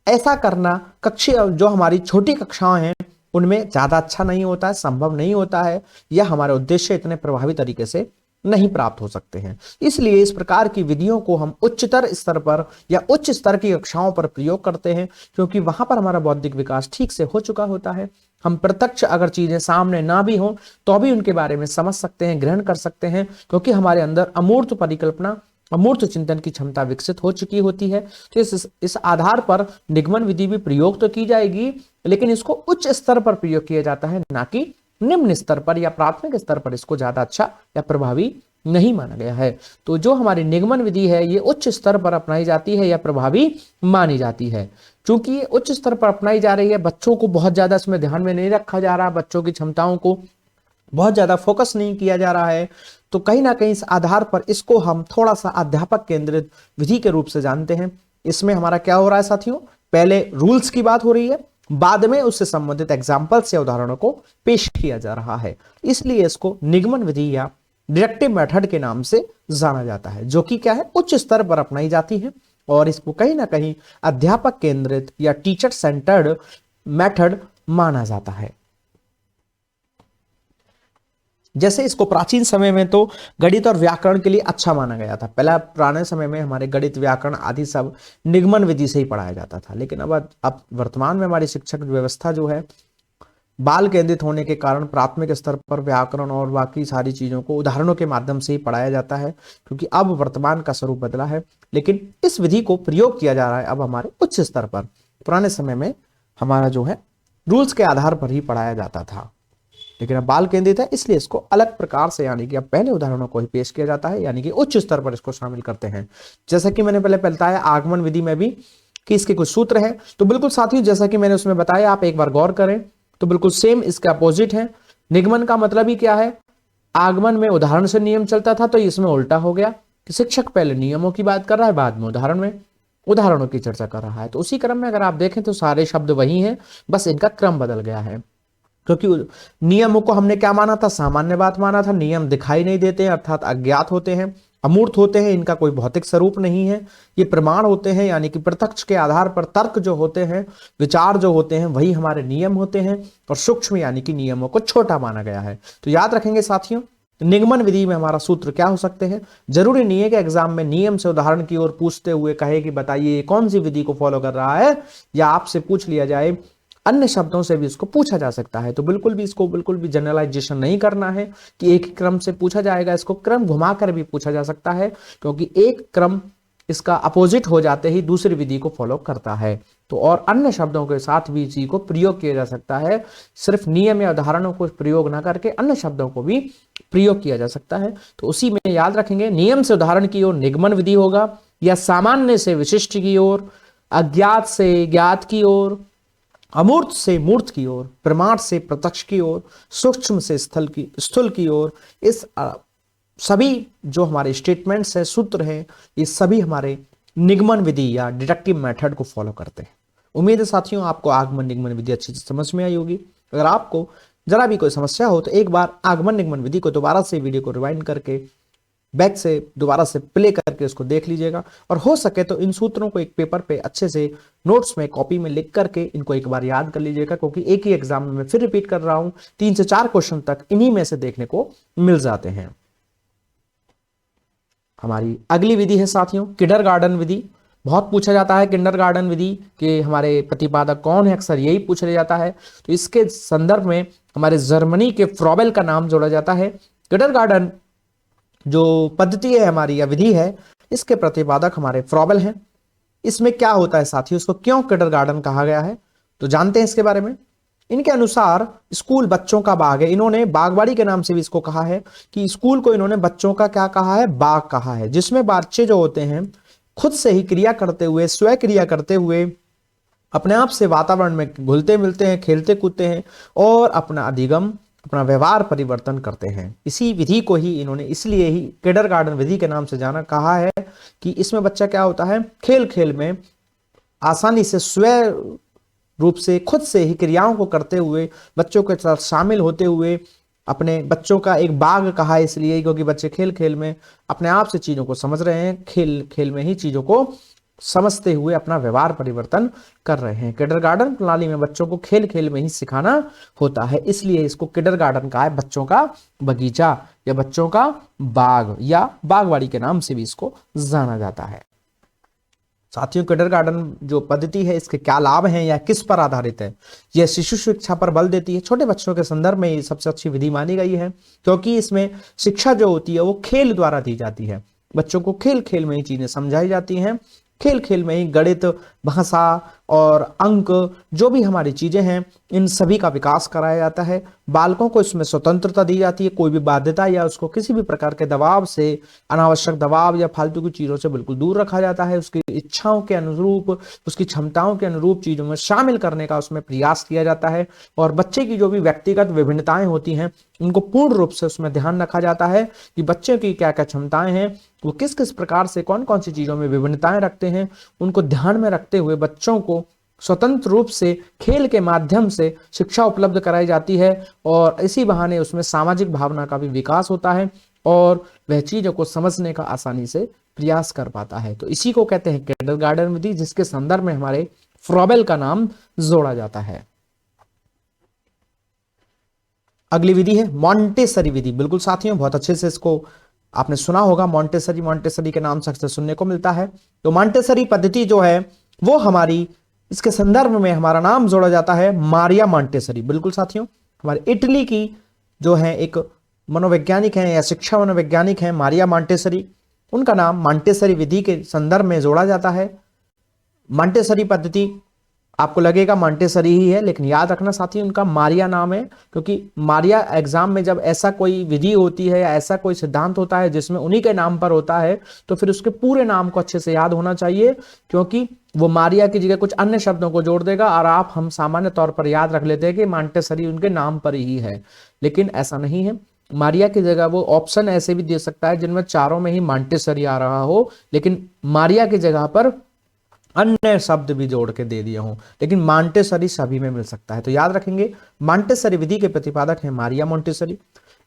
ऐसा करना कक्षा जो हमारी छोटी कक्षाएं हैं उनमें ज्यादा अच्छा नहीं होता है, संभव नहीं होता है, या हमारे उद्देश्य इतने प्रभावी तरीके से नहीं प्राप्त हो सकते हैं। इसलिए इस प्रकार की विधियों को हम उच्चतर स्तर पर या उच्च स्तर की कक्षाओं पर प्रयोग करते हैं, क्योंकि वहां पर हमारा बौद्धिक विकास ठीक से हो चुका होता है। हम प्रत्यक्ष अगर चीजें सामने ना भी हो तो भी उनके बारे में समझ सकते हैं, ग्रहण कर सकते हैं, क्योंकि हमारे अंदर अमूर्त परिकल्पना, अमूर्त चिंतन की क्षमता विकसित हो चुकी होती है। तो इस आधार पर निगमन विधि भी प्रयोग तो की जाएगी, लेकिन इसको उच्च स्तर पर प्रयोग किया जाता है, ना कि निम्न स्तर पर या प्राथमिक स्तर पर इसको ज्यादा अच्छा या प्रभावी नहीं माना गया है। तो जो हमारी निगमन विधि है ये उच्च स्तर पर अपनाई जाती है या प्रभावी मानी जाती है। चूंकि ये उच्च स्तर पर अपनाई जा रही है, बच्चों को बहुत ज्यादा इसमें ध्यान में नहीं रखा जा रहा, बच्चों की क्षमताओं को बहुत ज्यादा फोकस नहीं किया जा रहा है, तो कहीं ना कहीं इस आधार पर इसको हम थोड़ा सा अध्यापक केंद्रित विधि के रूप से जानते हैं। इसमें हमारा क्या हो रहा है साथियों, पहले रूल्स की बात हो रही है, बाद में उससे संबंधित एग्जाम्पल्स या उदाहरणों को पेश किया जा रहा है। इसलिए इसको निगमन विधि या डिडक्टिव मेथड के नाम से जाना जाता है, जो कि क्या है, उच्च स्तर पर अपनाई जाती है। और इसको कहीं ना कहीं अध्यापक केंद्रित या टीचर सेंटर्ड मेथड माना जाता है। जैसे इसको प्राचीन समय में तो गणित और व्याकरण के लिए अच्छा माना गया था। पहला पुराने समय में हमारे गणित व्याकरण आदि सब निगमन विधि से ही पढ़ाया जाता था, लेकिन अब वर्तमान में हमारी शिक्षक व्यवस्था जो है बाल केंद्रित होने के कारण प्राथमिक स्तर पर व्याकरण और बाकी सारी चीजों को उदाहरणों के माध्यम से ही पढ़ाया जाता है, क्योंकि अब वर्तमान का स्वरूप बदला है। लेकिन इस विधि को प्रयोग किया जा रहा है अब हमारे उच्च स्तर पर। पुराने समय में हमारा जो है रूल्स के आधार पर ही पढ़ाया जाता था, लेकिन अब बाल केंद्रित है, इसलिए इसको अलग प्रकार से यानी कि अब पहले उदाहरणों को ही पेश किया जाता है, यानी कि उच्च स्तर पर इसको शामिल करते हैं। जैसा कि मैंने पहले बताया आगमन विधि में भी कि इसके कुछ सूत्र है, तो बिल्कुल साथियों जैसा कि मैंने उसमें बताया, आप एक बार गौर करें तो बिल्कुल सेम इसके अपोजिट है। निगमन का मतलब ही क्या है, आगमन में उदाहरण से नियम चलता था, तो इसमें उल्टा हो गया कि शिक्षक पहले नियमों की बात कर रहा है, बाद में उदाहरणों की चर्चा कर रहा है। तो उसी क्रम में अगर आप देखें तो सारे शब्द वही हैं, बस इनका क्रम बदल गया है। क्योंकि नियमों को हमने क्या माना था, सामान्य बात माना था। नियम दिखाई नहीं देते हैं, अर्थात अज्ञात होते हैं, अमूर्त होते हैं, इनका कोई भौतिक स्वरूप नहीं है। ये प्रमाण होते हैं, यानी कि प्रत्यक्ष के आधार पर तर्क जो होते हैं, विचार जो होते हैं, वही हमारे नियम होते हैं। और सूक्ष्म यानी कि नियमों को छोटा माना गया है। तो याद रखेंगे साथियों, निगमन विधि में हमारा सूत्र क्या हो सकते हैं। जरूरी नहीं है कि एग्जाम में नियम से उदाहरण की ओर पूछते हुए कहे कि बताइए कौन सी विधि को फॉलो कर रहा है, या आपसे पूछ लिया जाए अन्य शब्दों से भी इसको पूछा जा सकता है। तो बिल्कुल भी जनरलाइजेशन नहीं करना है कि एक क्रम से पूछा जाएगा, इसको क्रम घुमाकर भी पूछा जा सकता है, क्योंकि एक क्रम इसका अपोजिट हो जाते ही दूसरी विधि को फॉलो करता है। तो और अन्य शब्दों के साथ भी इसी को प्रयोग किया जा सकता है, सिर्फ नियम या उदाहरणों को प्रयोग ना करके अन्य शब्दों को भी प्रयोग किया जा सकता है। तो उसी में याद रखेंगे, नियम से उदाहरण की ओर निगमन विधि होगा, या सामान्य से विशिष्ट की ओर, अज्ञात से ज्ञात की ओर, अमूर्त से मूर्त की ओर, प्रमाण से प्रत्यक्ष की ओर, सूक्ष्म से स्थूल की ओर। इस सभी जो हमारे स्टेटमेंट्स हैं, सूत्र हैं, ये सभी हमारे निगमन विधि या डिडक्टिव मेथड को फॉलो करते हैं। उम्मीद है साथियों आपको आगमन निगमन विधि अच्छी से समझ में आई होगी। अगर आपको जरा भी कोई समस्या हो तो एक बार आगमन निगमन विधि को दोबारा से वीडियो को रिवाइंड करके बैक से दोबारा से प्ले करके उसको देख लीजिएगा, और हो सके तो इन सूत्रों को एक पेपर पे अच्छे से नोट्स में कॉपी में लिख करके इनको एक बार याद कर लीजिएगा, क्योंकि एक ही एग्जाम में मैं फिर रिपीट कर रहा हूं 3 से 4 क्वेश्चन तक इन्हीं में से देखने को मिल जाते हैं। हमारी अगली विधि है साथियों किंडरगार्टन विधि। बहुत पूछा जाता है किंडरगार्टन विधि के हमारे प्रतिपादक कौन है, अक्सर यही पूछा जाता है। तो इसके संदर्भ में हमारे जर्मनी के फ्रॉबेल का नाम जोड़ा जाता है। किंडरगार्टन जो पद्धति है हमारी या विधि है, इसके प्रतिपादक हमारे फ्रॉबेल हैं। इसमें क्या होता है साथियों, इसको क्यों किंडरगार्टन कहा गया है तो जानते हैं इसके बारे में। इनके अनुसार स्कूल बच्चों का बाग है। इन्होंने बागवाड़ी के नाम से भी इसको कहा है कि स्कूल को इन्होंने बच्चों का क्या कहा है, बाग कहा है, जिसमें बच्चे जो होते हैं खुद से ही क्रिया करते हुए, स्वयं क्रिया करते हुए अपने आप से वातावरण में घुलते मिलते हैं, खेलते कूदते हैं और अपना अधिगम, अपना व्यवहार परिवर्तन करते हैं। इसी विधि को ही इन्होंने इसलिए ही किंडरगार्टन विधि के नाम से जाना कहा है कि इसमें बच्चा क्या होता है, खेल खेल में आसानी से स्वयं रूप से खुद से ही क्रियाओं को करते हुए, बच्चों के साथ शामिल होते हुए, अपने बच्चों का एक बाग कहा है इसलिए क्योंकि बच्चे खेल खेल में अपने आप से चीजों को समझ रहे हैं, खेल खेल में ही चीजों को समझते हुए अपना व्यवहार परिवर्तन कर रहे हैं। किंडरगार्टन प्रणाली में बच्चों को खेल खेल में ही सिखाना होता है, इसलिए इसको किंडरगार्टन कहा है, बच्चों का बगीचा या बच्चों का बाग या बागवाड़ी के नाम से भी इसको जाना जाता है। साथियों किंडरगार्टन जो पद्धति है इसके क्या लाभ हैं या किस पर आधारित है, यह शिशु शिक्षा पर बल देती है। छोटे बच्चों के संदर्भ में ये सबसे अच्छी विधि मानी गई है, क्योंकि इसमें शिक्षा जो होती है वो खेल द्वारा दी जाती है। बच्चों को खेल खेल में ही चीजें समझाई जाती हैं, खेल खेल में ही गणित, भाषा और अंक जो भी हमारी चीजें हैं इन सभी का विकास कराया जाता है। बालकों को इसमें स्वतंत्रता दी जाती है, कोई भी बाध्यता या उसको किसी भी प्रकार के दबाव से, अनावश्यक दबाव या फालतू की चीजों से बिल्कुल दूर रखा जाता है। उसकी इच्छाओं के अनुरूप, उसकी क्षमताओं के अनुरूप चीजों में शामिल करने का उसमें प्रयास किया जाता है, और बच्चे की जो भी व्यक्तिगत विभिन्नताएं होती हैं उनको पूर्ण रूप से उसमें ध्यान रखा जाता है कि बच्चे की क्या क्या क्षमताएं हैं, वो किस किस प्रकार से कौन कौन सी चीजों में विभिन्नताएं रखते हैं, उनको ध्यान में रखते हुए बच्चों को स्वतंत्र रूप से खेल के माध्यम से शिक्षा उपलब्ध कराई जाती है। और इसी बहाने उसमें सामाजिक भावना का भी विकास होता है और वह चीजों को समझने का आसानी से प्रयास कर पाता है। तो इसी को कहते हैं किंडरगार्टन विधि, जिसके संदर्भ में हमारे फ्रॉबेल का नाम जोड़ा जाता है। अगली विधि है मॉन्टेसरी विधि। बिल्कुल साथियों, बहुत अच्छे से इसको आपने सुना होगा, मॉन्टेसरी, मॉन्टेसरी के नाम से अक्सर सुनने को मिलता है। तो मॉन्टेसरी पद्धति जो है वो हमारी, इसके संदर्भ में हमारा नाम जोड़ा जाता है मारिया मॉन्टेसरी। बिल्कुल साथियों, हमारे इटली की जो है एक मनोवैज्ञानिक है या शिक्षा मनोवैज्ञानिक है मारिया मॉन्टेसरी, उनका नाम मॉन्टेसरी विधि के संदर्भ में जोड़ा जाता है। मॉन्टेसरी पद्धति आपको लगेगा मॉन्टेसरी ही है, लेकिन याद रखना साथी उनका मारिया नाम है, क्योंकि मारिया एग्जाम में जब ऐसा कोई विधि होती है या ऐसा कोई सिद्धांत होता है जिसमें उन्हीं के नाम पर होता है, तो फिर उसके पूरे नाम को अच्छे से याद होना चाहिए, क्योंकि वो मारिया की जगह कुछ अन्य शब्दों को जोड़ देगा और हम सामान्य तौर पर याद रख लेते हैं कि मॉन्टेसरी उनके नाम पर ही है, लेकिन ऐसा नहीं है। मारिया की जगह वो ऑप्शन ऐसे भी दे सकता है जिनमें चारों में ही मॉन्टेसरी आ रहा हो, लेकिन मारिया की जगह पर अन्य शब्द भी जोड़ के दे दिए हों, लेकिन मॉन्टेसरी सभी में मिल सकता है। तो याद रखेंगे मॉन्टेसरी विधि के प्रतिपादक हैं मारिया मॉन्टेसरी।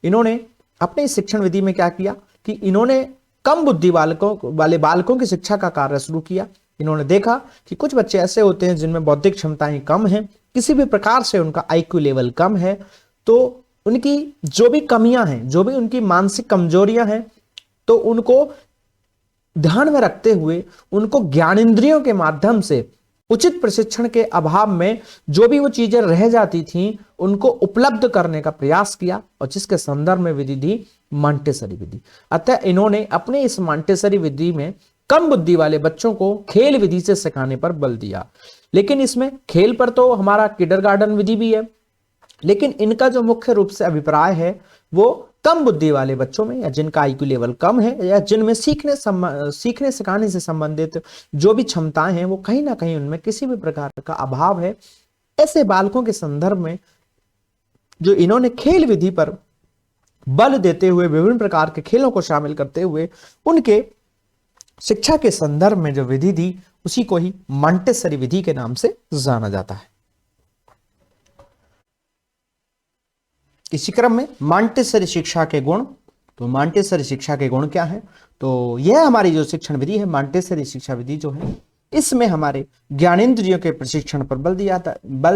इन्होंने अपने शिक्षण विधि में क्या किया कि इन्होंने कम बुद्धि वाले बालकों की शिक्षा का कार्य शुरू किया। इन्होंने देखा कि कुछ बच्चे ऐसे होते हैं जिनमें बौद्धिक क्षमताएं कम हैं, किसी भी प्रकार से उनका आईक्यू लेवल कम है, तो उनकी जो भी कमियां हैं, जो भी उनकी मानसिक कमजोरियां हैं, तो उनको ध्यान में रखते हुए उनको ज्ञानेंद्रियों के माध्यम से उचित प्रशिक्षण के अभाव में जो भी वो चीजें रह जाती थीं उनको उपलब्ध करने का प्रयास किया, और जिसके संदर्भ में विधि दी मॉन्टेसरी विधि। अतः इन्होंने अपने इस मॉन्टेसरी विधि में कम बुद्धि वाले बच्चों को खेल विधि से सिखाने पर बल दिया। लेकिन इसमें खेल पर तो हमारा किंडरगार्टन विधि भी है, लेकिन इनका जो मुख्य रूप से अभिप्राय है वो कम बुद्धि वाले बच्चों में, या जिनका आईक्यू लेवल कम है, या जिनमें सीखने सिखाने से संबंधित जो भी क्षमताएं हैं वो कहीं ना कहीं उनमें किसी भी प्रकार का अभाव है, ऐसे बालकों के संदर्भ में जो इन्होंने खेल विधि पर बल देते हुए विभिन्न प्रकार के खेलों को शामिल करते हुए उनके शिक्षा के संदर्भ में जो विधि दी, उसी को ही मॉन्टेसरी विधि के नाम से जाना जाता है। इसी क्रम में मॉन्टेसरी शिक्षा के गुण। तो मॉन्टेसरी शिक्षा के गुण क्या है? तो यह हमारी जो शिक्षण विधि है, मॉन्टेसरी शिक्षा विधि जो है, इसमें हमारे ज्ञानेंद्रियों के प्रशिक्षण पर बल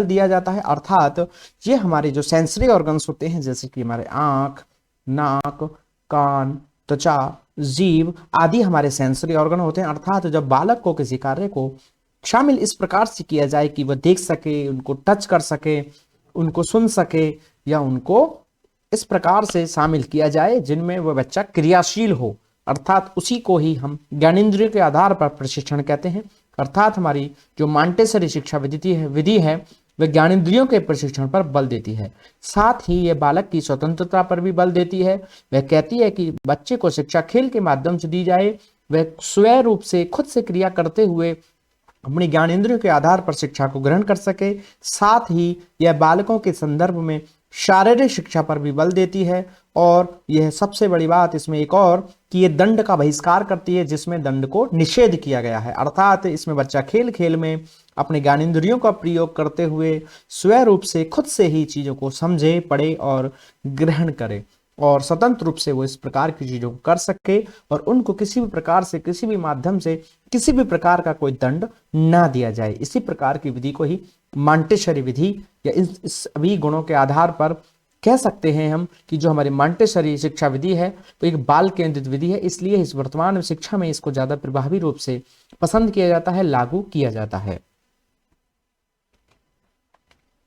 दिया जाता है। अर्थात ये हमारे जो सेंसरी ऑर्गन्स होते हैं, जैसे कि हमारे आंख, नाक, कान, त्वचा, जीभ आदि हमारे सेंसरी ऑर्गन होते हैं। अर्थात जब बालक को किसी कार्य को शामिल इस प्रकार से किया जाए कि वह देख सके, उनको टच कर सके, उनको सुन सके, या उनको इस प्रकार से शामिल किया जाए जिनमें वह बच्चा क्रियाशील हो, अर्थात उसी को ही हम ज्ञानेंद्रियों के आधार पर प्रशिक्षण कहते हैं। अर्थात हमारी जो मॉन्टेसरी शिक्षा विधि है वह ज्ञानेंद्रियों के प्रशिक्षण पर बल देती है, साथ ही यह बालक की स्वतंत्रता पर भी बल देती है। वह कहती है कि बच्चे को शिक्षा खेल के माध्यम से दी जाए, वह स्वयं रूप से खुद से क्रिया करते हुए अपनी ज्ञानेंद्रियों के आधार पर शिक्षा को ग्रहण कर सके। साथ ही यह बालकों के संदर्भ में शारीरिक शिक्षा पर भी बल देती है, और यह सबसे बड़ी बात इसमें एक और कि यह दंड का बहिष्कार करती है, जिसमें दंड को निषेध किया गया है। अर्थात इसमें बच्चा खेल खेल में अपने ज्ञानेंद्रियों का प्रयोग करते हुए स्वयं रूप से खुद से ही चीजों को समझे, पढ़े और ग्रहण करे, और स्वतंत्र रूप से वो इस प्रकार की चीजों को कर सके, और उनको किसी भी प्रकार से, किसी भी माध्यम से, किसी भी प्रकार का कोई दंड ना दिया जाए। इसी प्रकार की विधि को ही मॉन्टेसरी विधि, या इस सभी गुणों के आधार पर कह सकते हैं हम कि जो हमारी मॉन्टेसरी शिक्षा विधि है तो एक बाल केंद्रित विधि है, इसलिए इस वर्तमान शिक्षा में इसको ज्यादा प्रभावी रूप से पसंद किया जाता है, लागू किया जाता है।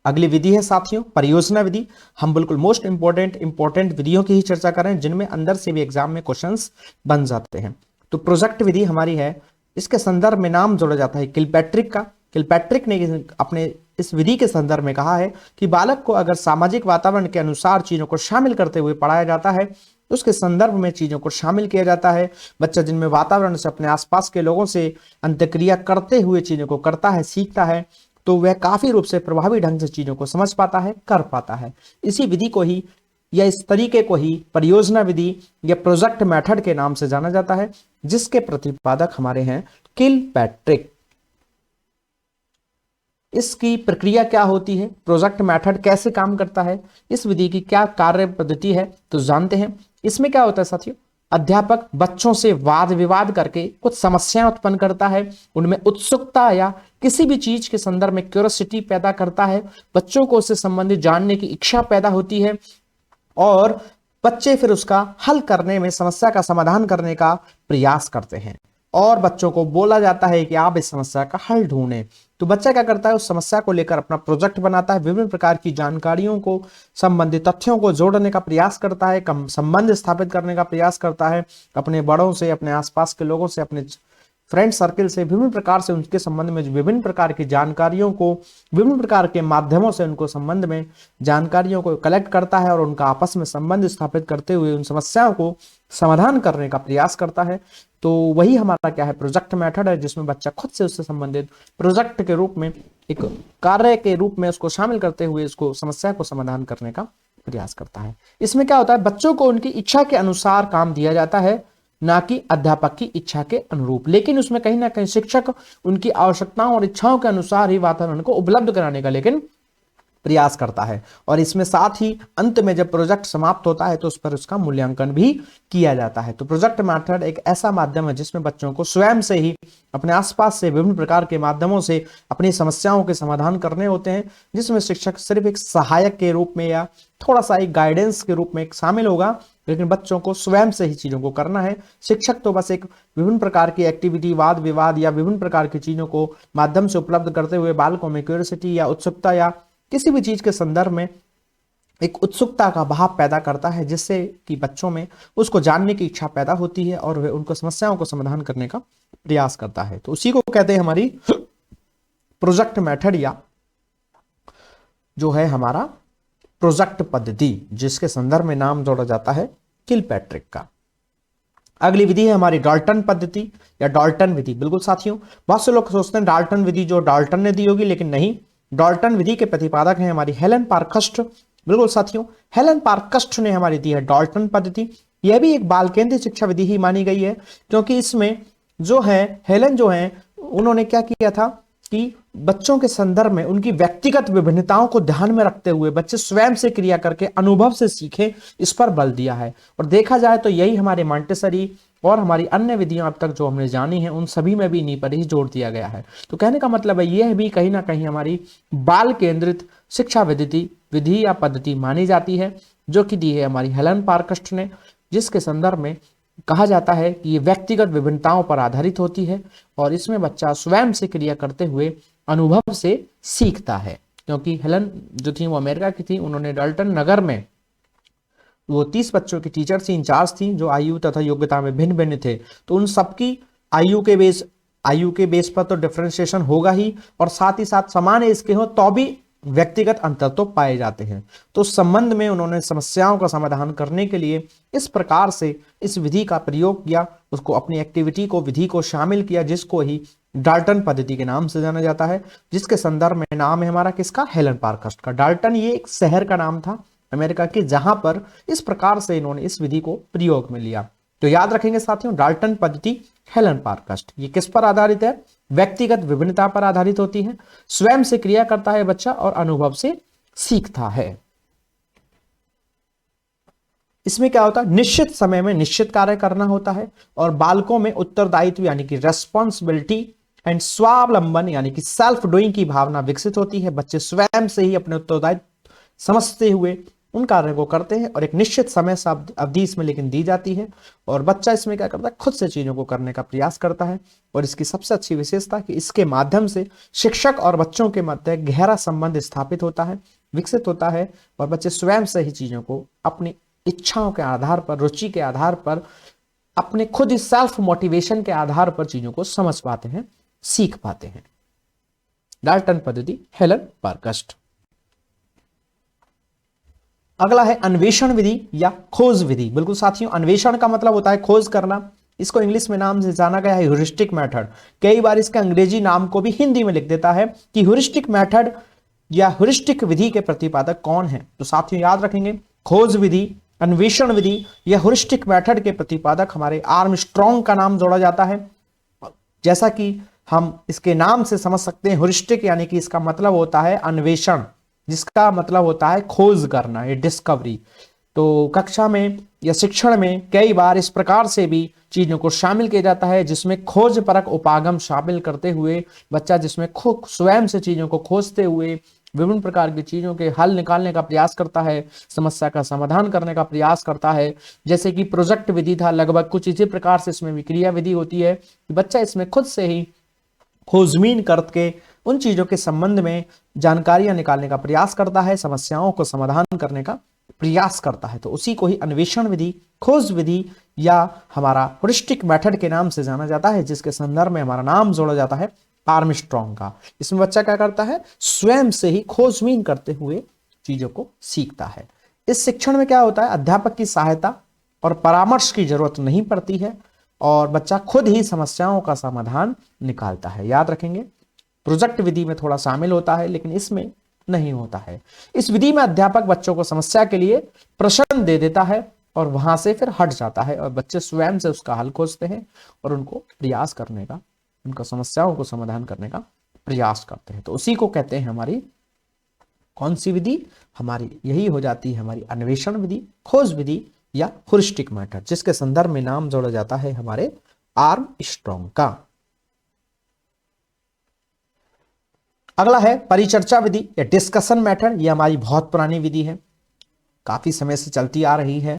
अगली विधि है साथियों परियोजना विधि। हम बिल्कुल मोस्ट इंपॉर्टेंट विधियों की ही चर्चा करें जिनमें अंदर से भी एग्जाम में क्वेश्चंस बन जाते हैं। तो प्रोजेक्ट विधि हमारी है, इसके संदर्भ में नाम जोड़ा जाता है किलपैट्रिक का। किलपैट्रिक ने अपने इस विधि के संदर्भ में कहा है कि बालक को अगर सामाजिक वातावरण के अनुसार चीजों को शामिल करते हुए पढ़ाया जाता है, उसके संदर्भ में चीजों को शामिल किया जाता है। बच्चा जिनमें वातावरण से, अपने आसपास के लोगों से अंतक्रिया करते हुए चीजों को करता है, सीखता है, तो वह काफी रूप से प्रभावी ढंग से चीजों को समझ पाता है, कर पाता है। इसी विधि को ही, या इस तरीके को ही परियोजना विधि या प्रोजेक्ट मेथड के नाम से जाना जाता है, जिसके प्रतिपादक हमारे हैं किलपैट्रिक। इसकी प्रक्रिया क्या होती है, प्रोजेक्ट मेथड कैसे काम करता है, इस विधि की क्या कार्य पद्धति है, तो जानते हैं। इसमें क्या होता है साथियों, अध्यापक बच्चों से वाद विवाद करके कुछ समस्याएं उत्पन्न करता है, उनमें उत्सुकता या किसी भी चीज के संदर्भ में क्यूरियोसिटी पैदा करता है, बच्चों को उससे संबंधित जानने की इच्छा पैदा होती है और बच्चे फिर उसका हल करने में, समस्या का समाधान करने का प्रयास करते हैं और बच्चों को बोला जाता है कि आप इस समस्या का हल ढूंढें। तो बच्चा क्या करता है, उस समस्या को लेकर अपना प्रोजेक्ट बनाता है, विभिन्न प्रकार की जानकारियों को, संबंधित तथ्यों को जोड़ने का प्रयास करता है, कम संबंध स्थापित करने का प्रयास करता है अपने बड़ों से, अपने आसपास के लोगों से, अपने फ्रेंड सर्किल से, विभिन्न प्रकार से उनके संबंध में विभिन्न प्रकार की जानकारियों को, विभिन्न प्रकार के माध्यमों से उनको संबंध में जानकारियों को कलेक्ट करता है और उनका आपस में संबंध स्थापित करते हुए उन समस्याओं को समाधान करने का प्रयास करता है। तो वही हमारा क्या है, प्रोजेक्ट मेथड है, जिसमें बच्चा खुद से उससे संबंधित प्रोजेक्ट के रूप में, एक कार्य के रूप में उसको शामिल करते हुए उसको समस्या को समाधान करने का प्रयास करता है। इसमें क्या होता है, बच्चों को उनकी इच्छा के अनुसार काम दिया जाता है, ना कि अध्यापक की इच्छा के अनुरूप, लेकिन उसमें कहीं ना कहीं शिक्षक उनकी आवश्यकताओं और इच्छाओं के अनुसार ही वातावरण को उपलब्ध कराने का लेकिन प्रयास करता है। और इसमें साथ ही अंत में जब प्रोजेक्ट समाप्त होता है तो उस पर उसका मूल्यांकन भी किया जाता है। तो प्रोजेक्ट मेथड एक ऐसा माध्यम है जिसमें बच्चों को स्वयं से ही अपने आसपास से विभिन्न प्रकार के माध्यमों से अपनी समस्याओं के समाधान करने होते हैं, जिसमें शिक्षक सिर्फ एक सहायक के रूप में या थोड़ा सा एक गाइडेंस के रूप में शामिल होगा, लेकिन बच्चों को स्वयं से ही चीजों को करना है। शिक्षक तो बस एक विभिन्न प्रकार की एक्टिविटी, वाद विवाद या विभिन्न प्रकार की चीजों को माध्यम से उपलब्ध करते हुए बालकों में क्यूरियोसिटी या उत्सुकता या किसी भी चीज के संदर्भ में एक उत्सुकता का भाव पैदा करता है, जिससे कि बच्चों में उसको जानने की इच्छा पैदा होती है और वे उनको समस्याओं को समाधान करने का प्रयास करता है। तो उसी को कहते हैं हमारी प्रोजेक्ट मेथड, या जो है हमारा प्रोजेक्ट पद्धति, जिसके संदर्भ में नाम जोड़ा जाता है किलपैट्रिक का। अगली विधि है हमारी डाल्टन पद्धति या डाल्टन विधि। बिल्कुल साथियों, बहुत से लोग सोचते हैं डाल्टन विधि जो डाल्टन ने दी होगी, लेकिन नहीं, डाल्टन विधि के प्रतिपादक हैं हमारी हेलन पार्कस्ट। बिल्कुल साथियों, हेलन पार्कस्ट ने हमारी दी है डाल्टन पद्धति। यह भी एक बाल केंद्रित शिक्षा विधि ही मानी गई है, क्योंकि इसमें जो है हेलन जो है उन्होंने क्या किया था कि बच्चों के संदर्भ में उनकी व्यक्तिगत विभिन्नताओं को ध्यान में रखते हुए बच्चे स्वयं से क्रिया करके अनुभव से सीखे, इस पर बल दिया है। और देखा जाए तो यही हमारे मॉन्टेसरी और हमारी अन्य विधियां अब तक जो हमने जानी है उन सभी में भी इन्हीं पर ही जोर दिया गया है। तो कहने का मतलब है यह भी कहीं ना कहीं हमारी बाल केंद्रित शिक्षा विधि या पद्धति मानी जाती है, जो कि दी है हमारी हेलन पार्कस्ट ने, जिसके संदर्भ में कहा जाता है कि ये व्यक्तिगत विभिन्नताओं पर आधारित होती है और इसमें बच्चा स्वयं से क्रिया करते हुए अनुभव से सीखता है। क्योंकि हेलन जो थी वो अमेरिका की थी, उन्होंने डाल्टन नगर में वो 30 बच्चों की टीचर थी, इंचार्ज थी, जो आयु तथा योग्यता में भिन्न भिन्न थे। तो उन सबकी आयु के बेस पर तो डिफरेंशिएशन होगा ही, और साथ ही साथ समान एज के हो तो भी व्यक्तिगत अंतर तो पाए जाते हैं। तो उस संबंध में उन्होंने समस्याओं का समाधान करने के लिए इस प्रकार से इस विधि का प्रयोग किया, उसको अपनी एक्टिविटी को, विधि को शामिल किया, जिसको ही डाल्टन पद्धति के नाम से जाना जाता है, जिसके संदर्भ में नाम है हमारा किसका, हेलन पार्कस्ट का। डाल्टन ये एक शहर का नाम था अमेरिका के, जहां पर इस प्रकार से इन्होंने इस विधि को प्रयोग में लिया। तो याद रखेंगे साथियों, डाल्टन पद्धति, हेलन पार्कस्ट, ये किस पर आधारित है, व्यक्तिगत विभिन्नता पर आधारित होती है, स्वयं से क्रिया करता है बच्चा और अनुभव से सीखता है। इसमें क्या होता है, निश्चित समय में निश्चित कार्य करना होता है और बालकों में उत्तरदायित्व यानी कि रेस्पॉन्सिबिलिटी एंड स्वावलंबन यानी कि सेल्फ डूइंग की भावना विकसित होती है। बच्चे स्वयं से ही अपने उत्तरदायित्व समझते हुए उन कार्यों को करते हैं और एक निश्चित समय अवधि इसमें लेकिन दी जाती है, और बच्चा इसमें क्या करता है, खुद से चीजों को करने का प्रयास करता है। और इसकी सबसे अच्छी विशेषता कि इसके माध्यम से शिक्षक और बच्चों के मध्य गहरा संबंध स्थापित होता है, विकसित होता है, और बच्चे स्वयं से ही चीजों को अपनी इच्छाओं के आधार पर, रुचि के आधार पर, अपने खुद ही सेल्फ मोटिवेशन के आधार पर चीजों को समझ पाते हैं, सीख पाते हैं। डाल्टन पद्धति, हेलन पार्कस्ट। अगला है अन्वेषण विधि या खोज विधि। बिल्कुल साथियों, अन्वेषण का मतलब होता है खोज करना। इसको इंग्लिश में नाम से जाना गया है ह्यूरिस्टिक मेथड। कई बार इसका अंग्रेजी नाम को भी हिंदी में लिख देता है कि ह्यूरिस्टिक मेथड या ह्यूरिस्टिक विधि के प्रतिपादक कौन है। तो साथियों याद रखेंगे, खोज विधि, अन्वेषण विधि या ह्यूरिस्टिक मेथड के प्रतिपादक हमारे आर्मस्ट्रॉन्ग का नाम जोड़ा जाता है। जैसा कि हम इसके नाम से समझ सकते हैं, ह्यूरिस्टिक यानी कि इसका मतलब होता है अन्वेषण, जिसका मतलब होता है खोज करना, ये डिस्कवरी। तो कक्षा में या शिक्षण में कई बार इस प्रकार से भी चीजों को शामिल किया जाता है, जिसमें खोज परक उपागम शामिल करते हुए बच्चा जिसमें खुद स्वयं से चीजों को खोजते हुए विभिन्न प्रकार की चीजों के हल निकालने का प्रयास करता है, समस्या का समाधान करने का प्रयास करता है। जैसे कि प्रोजेक्ट विधि था, लगभग कुछ इसी प्रकार से इसमें भी क्रिया विधि होती है कि बच्चा इसमें खुद से ही खोजबीन करके उन चीजों के संबंध में जानकारियां निकालने का प्रयास करता है, समस्याओं को समाधान करने का प्रयास करता है। तो उसी को ही अन्वेषण विधि, खोज विधि या हमारा ह्यूरिस्टिक मेथड के नाम से जाना जाता है, जिसके संदर्भ में हमारा नाम जोड़ा जाता है आर्मस्ट्रॉन्ग का। इसमें बच्चा क्या करता है, स्वयं से ही खोजबीन करते हुए चीजों को सीखता है। इस शिक्षण में क्या होता है, अध्यापक की सहायता और परामर्श की जरूरत नहीं पड़ती है और बच्चा खुद ही समस्याओं का समाधान निकालता है। याद रखेंगे, प्रोजेक्ट विधि में थोड़ा शामिल होता है लेकिन इसमें नहीं होता है। इस विधि में अध्यापक बच्चों को समस्या के लिए प्रश्न दे देता है और वहां से फिर हट जाता है और बच्चे स्वयं से उसका हल खोजते हैं और उनको प्रयास करने का, उनका समस्याओं को समाधान करने का प्रयास करते हैं। तो उसी को कहते हैं हमारी कौन सी विधि, हमारी यही हो जाती है हमारी अन्वेषण विधि, खोज विधि या ह्यूरिस्टिक मेथड, जिसके संदर्भ में नाम जोड़ा जाता है हमारे आर्मस्ट्रॉन्ग का। अगला है परिचर्चा विधि या डिस्कशन मेथड। ये हमारी बहुत पुरानी विधि है, काफी समय से चलती आ रही है।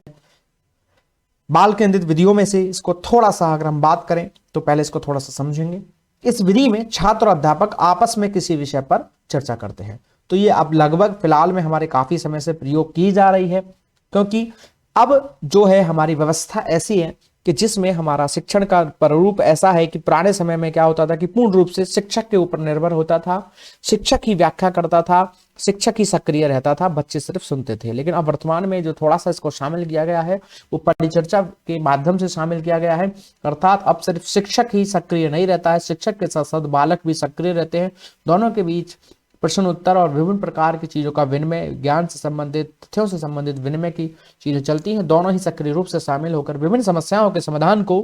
बाल केंद्रित विधियों में से इसको थोड़ा सा अगर हम बात करें तो पहले इसको थोड़ा सा समझेंगे। इस विधि में छात्र और अध्यापक आपस में किसी विषय पर चर्चा करते हैं। तो ये अब लगभग फिलहाल में हमारे काफी समय से प्रयोग की जा रही है, क्योंकि अब जो है हमारी व्यवस्था ऐसी है कि जिसमें हमारा शिक्षण का प्रारूप ऐसा है कि पुराने समय में क्या होता था कि पूर्ण रूप से शिक्षक के ऊपर निर्भर होता था, शिक्षक ही व्याख्या करता था, शिक्षक ही सक्रिय रहता था, बच्चे सिर्फ सुनते थे। लेकिन अब वर्तमान में जो थोड़ा सा इसको शामिल किया गया है वो परिचर्चा के माध्यम से शामिल किया गया है, अर्थात अब सिर्फ शिक्षक ही सक्रिय नहीं रहता है, शिक्षक के साथ साथ बालक भी सक्रिय रहते हैं। दोनों के बीच प्रश्न उत्तर और विभिन्न प्रकार की चीजों का विनिमय, ज्ञान से संबंधित, तथ्यों से संबंधित विनिमय की चीजें चलती हैं। दोनों ही सक्रिय रूप से शामिल होकर विभिन्न समस्याओं के समाधान को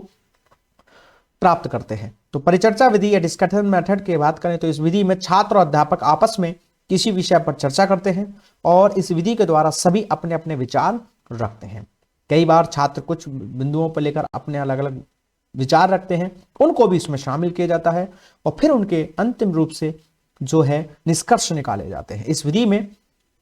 प्राप्त करते हैं। तो परिचर्चा विधि या डिस्कशन मेथड की बात करें तो इस विधि में छात्र और अध्यापक आपस में किसी विषय पर चर्चा करते हैं और इस विधि के द्वारा सभी अपने अपने विचार रखते हैं। कई बार छात्र कुछ बिंदुओं पर लेकर अपने अलग अलग विचार रखते हैं, उनको भी इसमें शामिल किया जाता है और फिर उनके अंतिम रूप से जो है निष्कर्ष निकाले जाते हैं। इस विधि में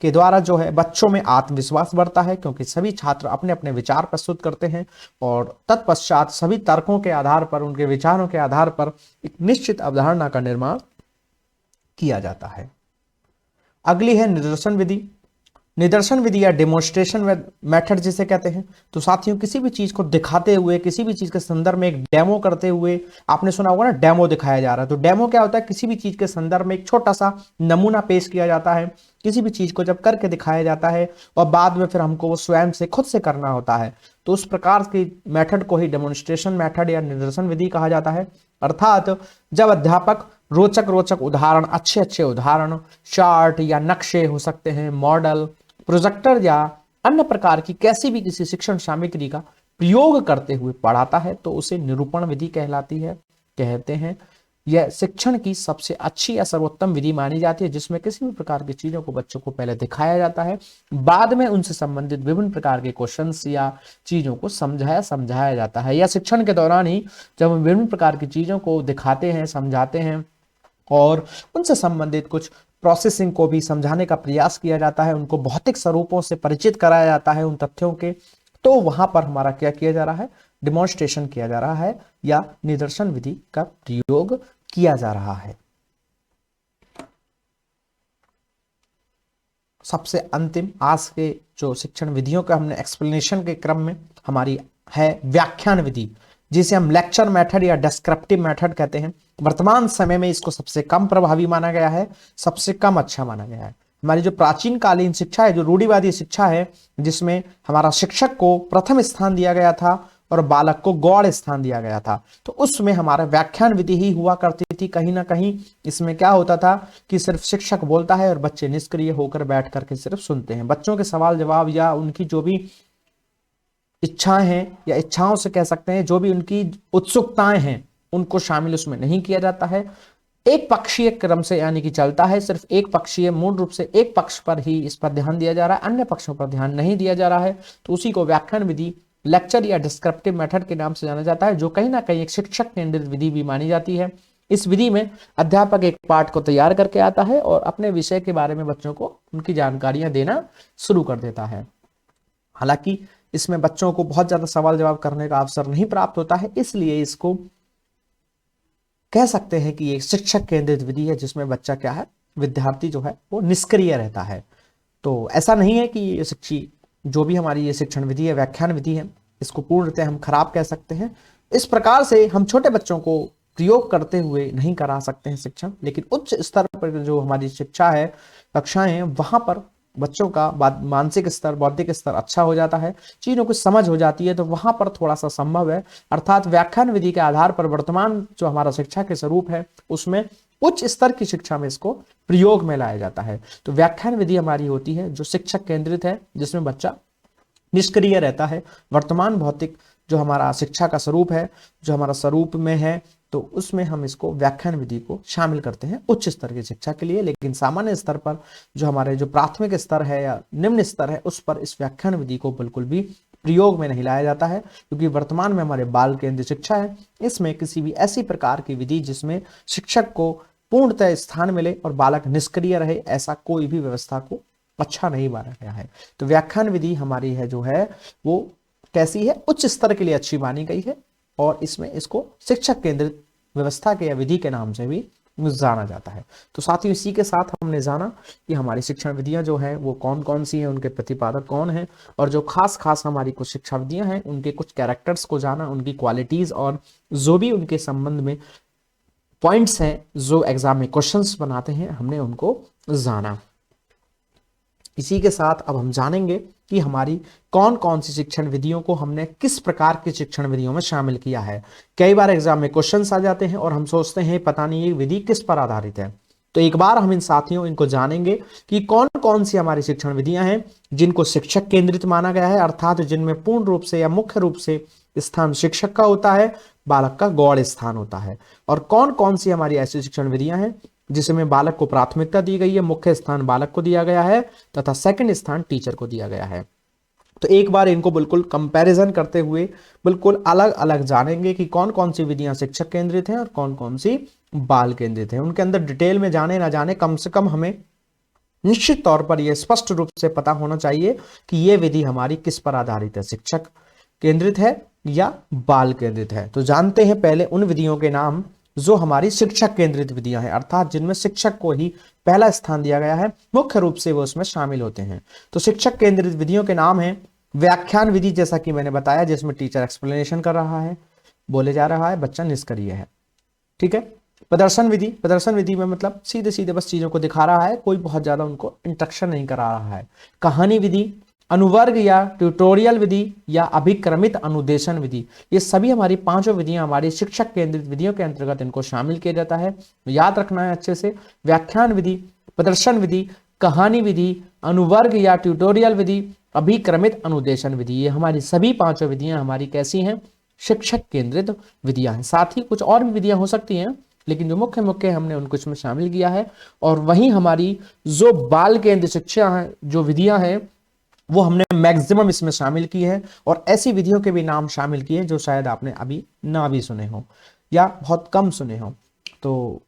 के द्वारा जो है बच्चों में आत्मविश्वास बढ़ता है, क्योंकि सभी छात्र अपने अपने विचार प्रस्तुत करते हैं और तत्पश्चात सभी तर्कों के आधार पर, उनके विचारों के आधार पर एक निश्चित अवधारणा का निर्माण किया जाता है। अगली है निदर्शन विधि। निदर्शन विधि या डेमोन्स्ट्रेशन मेथड जिसे कहते हैं। तो साथियों, किसी भी चीज को दिखाते हुए, किसी भी चीज के संदर्भ में एक डेमो करते हुए, आपने सुना होगा ना डेमो दिखाया जा रहा है। तो डेमो क्या होता है, किसी भी चीज के संदर्भ में एक छोटा सा नमूना पेश किया जाता है। किसी भी चीज को जब करके दिखाया जाता है और बाद में फिर हमको वो स्वयं से खुद से करना होता है, तो उस प्रकार की मेथड को ही डेमोन्स्ट्रेशन मेथड या निदर्शन विधि कहा जाता है। अर्थात जब अध्यापक रोचक रोचक उदाहरण, अच्छे अच्छे उदाहरण, चार्ट या नक्शे हो सकते हैं, मॉडल, प्रोजेक्टर या अन्य प्रकार की कैसी भी किसी शिक्षण सामग्री का प्रयोग करते हुए पढ़ाता है, तो उसे निरूपण विधि कहलाती है, कहते हैं। यह शिक्षण की सबसे अच्छी या सर्वोत्तम विधि मानी जाती है, जिसमें किसी भी प्रकार की चीजों को बच्चों को पहले दिखाया जाता है, बाद में उनसे संबंधित विभिन्न प्रकार के क्वेश्चंस या चीजों को समझाया जाता है। या शिक्षण के दौरान ही जब हम विभिन्न प्रकार की चीजों को दिखाते हैं, समझाते हैं और उनसे संबंधित कुछ प्रोसेसिंग को भी समझाने का प्रयास किया जाता है, उनको भौतिक स्वरूपों से परिचित कराया जाता है उन तथ्यों के, तो वहां पर हमारा क्या किया जा रहा है, डिमॉन्स्ट्रेशन किया जा रहा है या निदर्शन विधि का प्रयोग किया जा रहा है। सबसे अंतिम आज के जो शिक्षण विधियों का हमने एक्सप्लेनेशन के क्रम में हमारी है व्याख्यान विधि, जिसे हम लेक्चर मेथड या डिस्क्रिप्टिव मेथड कहते हैं। वर्तमान समय में इसको सबसे कम प्रभावी माना गया है, सबसे कम अच्छा माना गया है। हमारी जो प्राचीन कालीन शिक्षा है, जो रूढ़िवादी शिक्षा है, जिसमें हमारा शिक्षक को प्रथम स्थान दिया गया था और बालक को गौड़ स्थान दिया गया था, तो उसमें हमारा व्याख्यान विधि ही हुआ करती थी। कहीं ना कहीं इसमें क्या होता था कि सिर्फ शिक्षक बोलता है और बच्चे निष्क्रिय होकर बैठ करके सिर्फ सुनते हैं। बच्चों के सवाल जवाब या उनकी जो भी इच्छाएं हैं या इच्छाओं से कह सकते हैं, जो भी उनकी उत्सुकताएं हैं, उनको शामिल उसमें नहीं किया जाता है। एक पक्षीय क्रम से यानी कि चलता है, सिर्फ एक पक्षीय, मूल रूप से एक पक्ष पर ही इस पर ध्यान दिया जा रहा है, अन्य पक्षों पर ध्यान नहीं दिया जा रहा है, तो उसी को व्याख्यान विधि, लेक्चर या डिस्क्रिप्टिव मेथड के नाम से जाना जाता है, जो कहीं ना कहीं एक शिक्षक केंद्रित विधि भी मानी जाती है। इस विधि में अध्यापक एक पाठ को तैयार करके आता है और अपने विषय के बारे में बच्चों को उनकी जानकारियां देना शुरू कर देता है। हालांकि इसमें बच्चों को बहुत ज्यादा सवाल जवाब करने का अवसर नहीं प्राप्त होता है, इसलिए इसको कह सकते हैं कि ये शिक्षक केंद्रित विधि है, जिसमें बच्चा क्या है, विद्यार्थी जो है वो निष्क्रिय रहता है। तो ऐसा नहीं है कि ये जो भी हमारी ये शिक्षण विधि है, व्याख्यान विधि है, इसको पूर्णतः हम खराब कह सकते हैं। इस प्रकार से हम छोटे बच्चों को प्रयोग करते हुए नहीं करा सकते हैं शिक्षण, लेकिन उच्च स्तर पर जो हमारी शिक्षा है, कक्षाएं हैं, वहां पर बच्चों का मानसिक स्तर, बौद्धिक स्तर अच्छा हो जाता है, चीजों की समझ हो जाती है, तो वहां पर थोड़ा सा संभव है। अर्थात व्याख्यान विधि के आधार पर वर्तमान जो हमारा शिक्षा के स्वरूप है, उसमें उच्च स्तर की शिक्षा में इसको प्रयोग में लाया जाता है। तो व्याख्यान विधि हमारी होती है जो शिक्षक केंद्रित है, जिसमें बच्चा निष्क्रिय रहता है। वर्तमान भौतिक जो हमारा शिक्षा का स्वरूप है, जो हमारा स्वरूप में है, तो उसमें हम इसको व्याख्यान विधि को शामिल करते हैं उच्च स्तर की शिक्षा के लिए। लेकिन सामान्य स्तर पर जो हमारे जो प्राथमिक स्तर है या निम्न स्तर है, उस पर इस व्याख्यान विधि को बिल्कुल भी प्रयोग में नहीं लाया जाता है, क्योंकि वर्तमान में हमारे बाल केंद्रित शिक्षा है, इसमें किसी भी ऐसी प्रकार की विधि जिसमें शिक्षक को पूर्णतः स्थान मिले और बालक निष्क्रिय रहे, ऐसा कोई भी व्यवस्था को अच्छा नहीं माना गया है। तो व्याख्यान विधि हमारी है जो है वो कैसी है, उच्च स्तर के लिए अच्छी मानी गई है, और इसमें इसको शिक्षक केंद्रित व्यवस्था के या विधि के नाम से भी जाना जाता है। तो साथियों, इसी के साथ हमने जाना कि हमारी शिक्षण विधियां जो है वो कौन कौन सी हैं, उनके प्रतिपादक कौन हैं, और जो खास खास हमारी कुछ शिक्षा विधियां हैं उनके कुछ कैरेक्टर्स को जाना, उनकी क्वालिटीज, और जो भी उनके संबंध में पॉइंट्स हैं जो एग्जाम में क्वेश्चंस बनाते हैं, हमने उनको जाना। इसी के साथ अब हम जानेंगे कि हमारी कौन कौन सी शिक्षण विधियों को हमने किस प्रकार की शिक्षण विधियों में शामिल किया है। कई बार एग्जाम में क्वेश्चंस आ जाते हैं और हम सोचते हैं पता नहीं ये विधि किस पर आधारित है। तो एक बार हम इन साथियों इनको जानेंगे कि कौन कौन सी हमारी शिक्षण विधियां हैं जिनको शिक्षक केंद्रित माना गया है, अर्थात जिनमें पूर्ण रूप से या मुख्य रूप से स्थान शिक्षक का होता है, बालक का गौड़ स्थान होता है, और कौन कौन सी हमारी ऐसी शिक्षण विधियां हैं जिसमें बालक को प्राथमिकता दी गई है, मुख्य स्थान बालक को दिया गया है तथा सेकंड स्थान टीचर को दिया गया है। तो एक बार इनको बिल्कुल कंपैरिजन करते हुए बिल्कुल अलग अलग जानेंगे कि कौन कौन सी विधियां शिक्षक केंद्रित हैं और कौन कौन सी बाल केंद्रित हैं। उनके अंदर डिटेल में जाने ना जाने, कम से कम हमें निश्चित तौर पर यह स्पष्ट रूप से पता होना चाहिए कि यह विधि हमारी किस पर आधारित है, शिक्षक केंद्रित है या बाल केंद्रित है। तो जानते हैं पहले उन विधियों के नाम जो हमारी शिक्षक केंद्रित विधियां हैं, अर्थात जिनमें शिक्षक को ही पहला स्थान दिया गया है, मुख्य रूप से वो उसमें शामिल होते हैं। तो शिक्षक केंद्रित विधियों के नाम हैं व्याख्यान विधि, जैसा कि मैंने बताया, जिसमें टीचर एक्सप्लेनेशन कर रहा है, बोले जा रहा है, बच्चा निष्क्रिय है। ठीक है। प्रदर्शन विधि, प्रदर्शन विधि में मतलब सीधे सीधे बस चीजों को दिखा रहा है, कोई बहुत ज्यादा उनको इंस्ट्रक्शन नहीं करा रहा है। कहानी विधि, अनुवर्ग या ट्यूटोरियल विधि या अभिक्रमित अनुदेशन विधि, ये सभी हमारी पांचों विधियां हमारी शिक्षक केंद्रित विधियों के अंतर्गत इनको शामिल किया जाता है। याद रखना है अच्छे से, व्याख्यान विधि, प्रदर्शन विधि, कहानी विधि, अनुवर्ग या ट्यूटोरियल विधि, अभिक्रमित अनुदेशन विधि, ये हमारी सभी पांचों विधियां हमारी कैसी हैं, शिक्षक केंद्रित विधियां हैं। साथ ही कुछ और भी विधियां हो सकती हैं, लेकिन जो मुख्य मुख्य हमने उनको इसमें शामिल किया है। और वहीं हमारी जो बाल केंद्रित शिक्षा है, जो विधियां हैं, वो हमने मैक्सिमम इसमें शामिल की है, और ऐसी विधियों के भी नाम शामिल किए जो शायद आपने अभी ना भी सुने हो या बहुत कम सुने हो। तो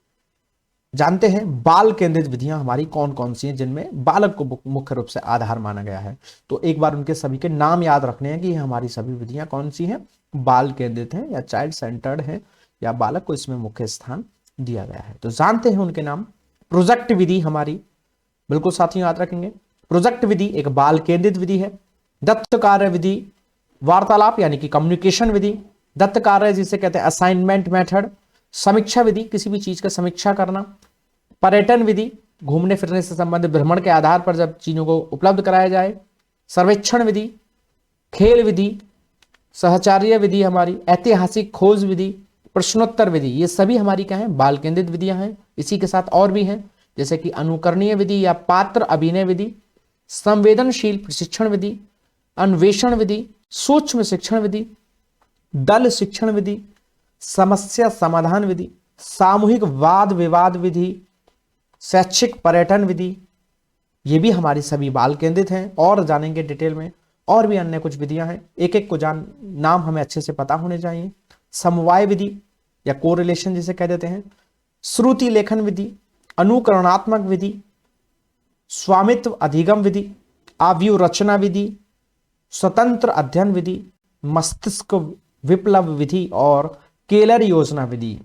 जानते हैं बाल केंद्रित विधियां हमारी कौन कौन सी हैं जिनमें बालक को मुख्य रूप से आधार माना गया है। तो एक बार उनके सभी के नाम याद रखने हैं कि हमारी सभी विधियां कौन सी हैं, बाल केंद्रित हैं या चाइल्ड सेंटर्ड हैं, या बालक को इसमें मुख्य स्थान दिया गया है। तो जानते हैं उनके नाम। प्रोजेक्ट विधि हमारी, बिल्कुल साथियों याद रखेंगे, प्रोजेक्ट विधि एक बाल केंद्रित विधि है। दत्त कार्य विधि, वार्तालाप यानी कि कम्युनिकेशन विधि। दत्त कार्य जिसे कहते हैं असाइनमेंट मेथड। समीक्षा विधि, किसी भी चीज का समीक्षा करना। पर्यटन विधि, घूमने फिरने से संबंधित भ्रमण के आधार पर जब चीजों को उपलब्ध कराया जाए। सर्वेक्षण विधि, खेल विधि, सहचार्य विधि हमारी, ऐतिहासिक खोज विधि, प्रश्नोत्तर विधि, ये सभी हमारी क्या है, बाल केंद्रित विधियां हैं। इसी के साथ और भी हैं, जैसे कि अनुकरणीय विधि या पात्र अभिनय विधि, संवेदनशील प्रशिक्षण विधि, अन्वेषण विधि, सूक्ष्म शिक्षण विधि, दल शिक्षण विधि, समस्या समाधान विधि, सामूहिक वाद विवाद विधि, शैक्षिक पर्यटन विधि, ये भी हमारी सभी बाल केंद्रित हैं और जानेंगे डिटेल में। और भी अन्य कुछ विधियां हैं, एक एक को नाम हमें अच्छे से पता होने चाहिए। समवाय विधि या कोरिलेशन जिसे कह देते हैं, श्रुति लेखन विधि, अनुकरणात्मक विधि, स्वामित्व अधिगम विधि, आव्यूह रचना विधि, स्वतंत्र अध्ययन विधि, मस्तिष्क विप्लव विधि और केलर योजना विधि।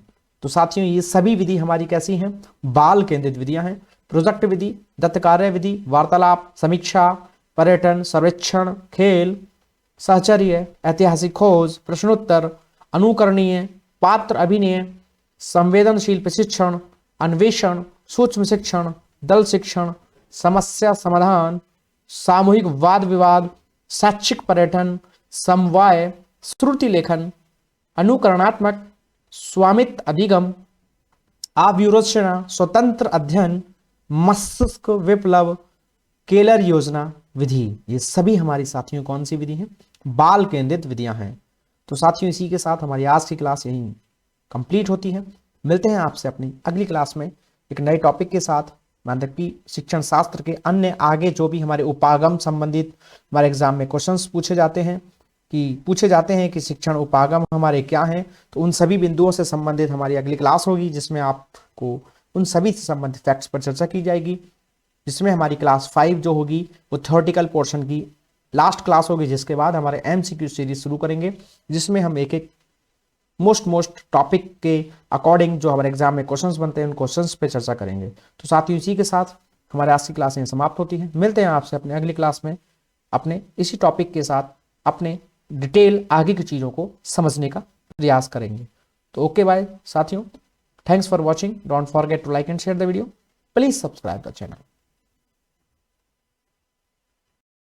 तो साथियों ये सभी विधि हमारी कैसी हैं? बाल केंद्रित विधियां हैं। प्रोजेक्ट विधि, दत्त कार्य विधि, वार्तालाप, समीक्षा, पर्यटन, सर्वेक्षण, खेल, साहचर्य, ऐतिहासिक खोज, प्रश्नोत्तर, अनुकरणीय, पात्र अभिनय, संवेदनशील प्रशिक्षण, अन्वेषण, सूक्ष्म शिक्षण, दल शिक्षण, समस्या समाधान, सामूहिक वाद विवाद, शैक्षिक पर्यटन, समवाय, श्रुति लेखन, अनुकरणात्मक, स्वामित्व अधिगम, आव्यूह रचना, स्वतंत्र अध्ययन, मस्तिष्क विप्लव, केलर योजना विधि। ये सभी हमारी साथियों कौन सी विधि हैं? बाल केंद्रित विधियां हैं। तो साथियों इसी के साथ हमारी आज की क्लास यहीं कंप्लीट होती है। मिलते हैं आपसे अपनी अगली क्लास में एक नए टॉपिक के साथ। मतलब कि शिक्षण शास्त्र के अन्य आगे जो भी हमारे उपागम संबंधित हमारे एग्जाम में क्वेश्चंस पूछे जाते हैं कि शिक्षण उपागम हमारे क्या हैं, तो उन सभी बिंदुओं से संबंधित हमारी अगली क्लास होगी, जिसमें आपको उन सभी से संबंधित फैक्ट्स पर चर्चा की जाएगी। जिसमें हमारी क्लास 5 जो होगी वो थ्योरेटिकल पोर्शन की लास्ट क्लास होगी, जिसके बाद हमारे MCQ सीरीज शुरू करेंगे, जिसमें हम एक एक मोस्ट टॉपिक के अकॉर्डिंग जो हमारे एग्जाम में क्वेश्चंस बनते हैं उन क्वेश्चंस पे चर्चा करेंगे। तो साथियों इसी के साथ हमारे आज की क्लास यहीं समाप्त होती है। मिलते हैं आपसे अपने अगली क्लास में अपने इसी टॉपिक के साथ अपने डिटेल आगे की चीज़ों को समझने का प्रयास करेंगे। तो ओके बाय साथियों, thanks for watching, don't forget to like and share the video, please subscribe the channel.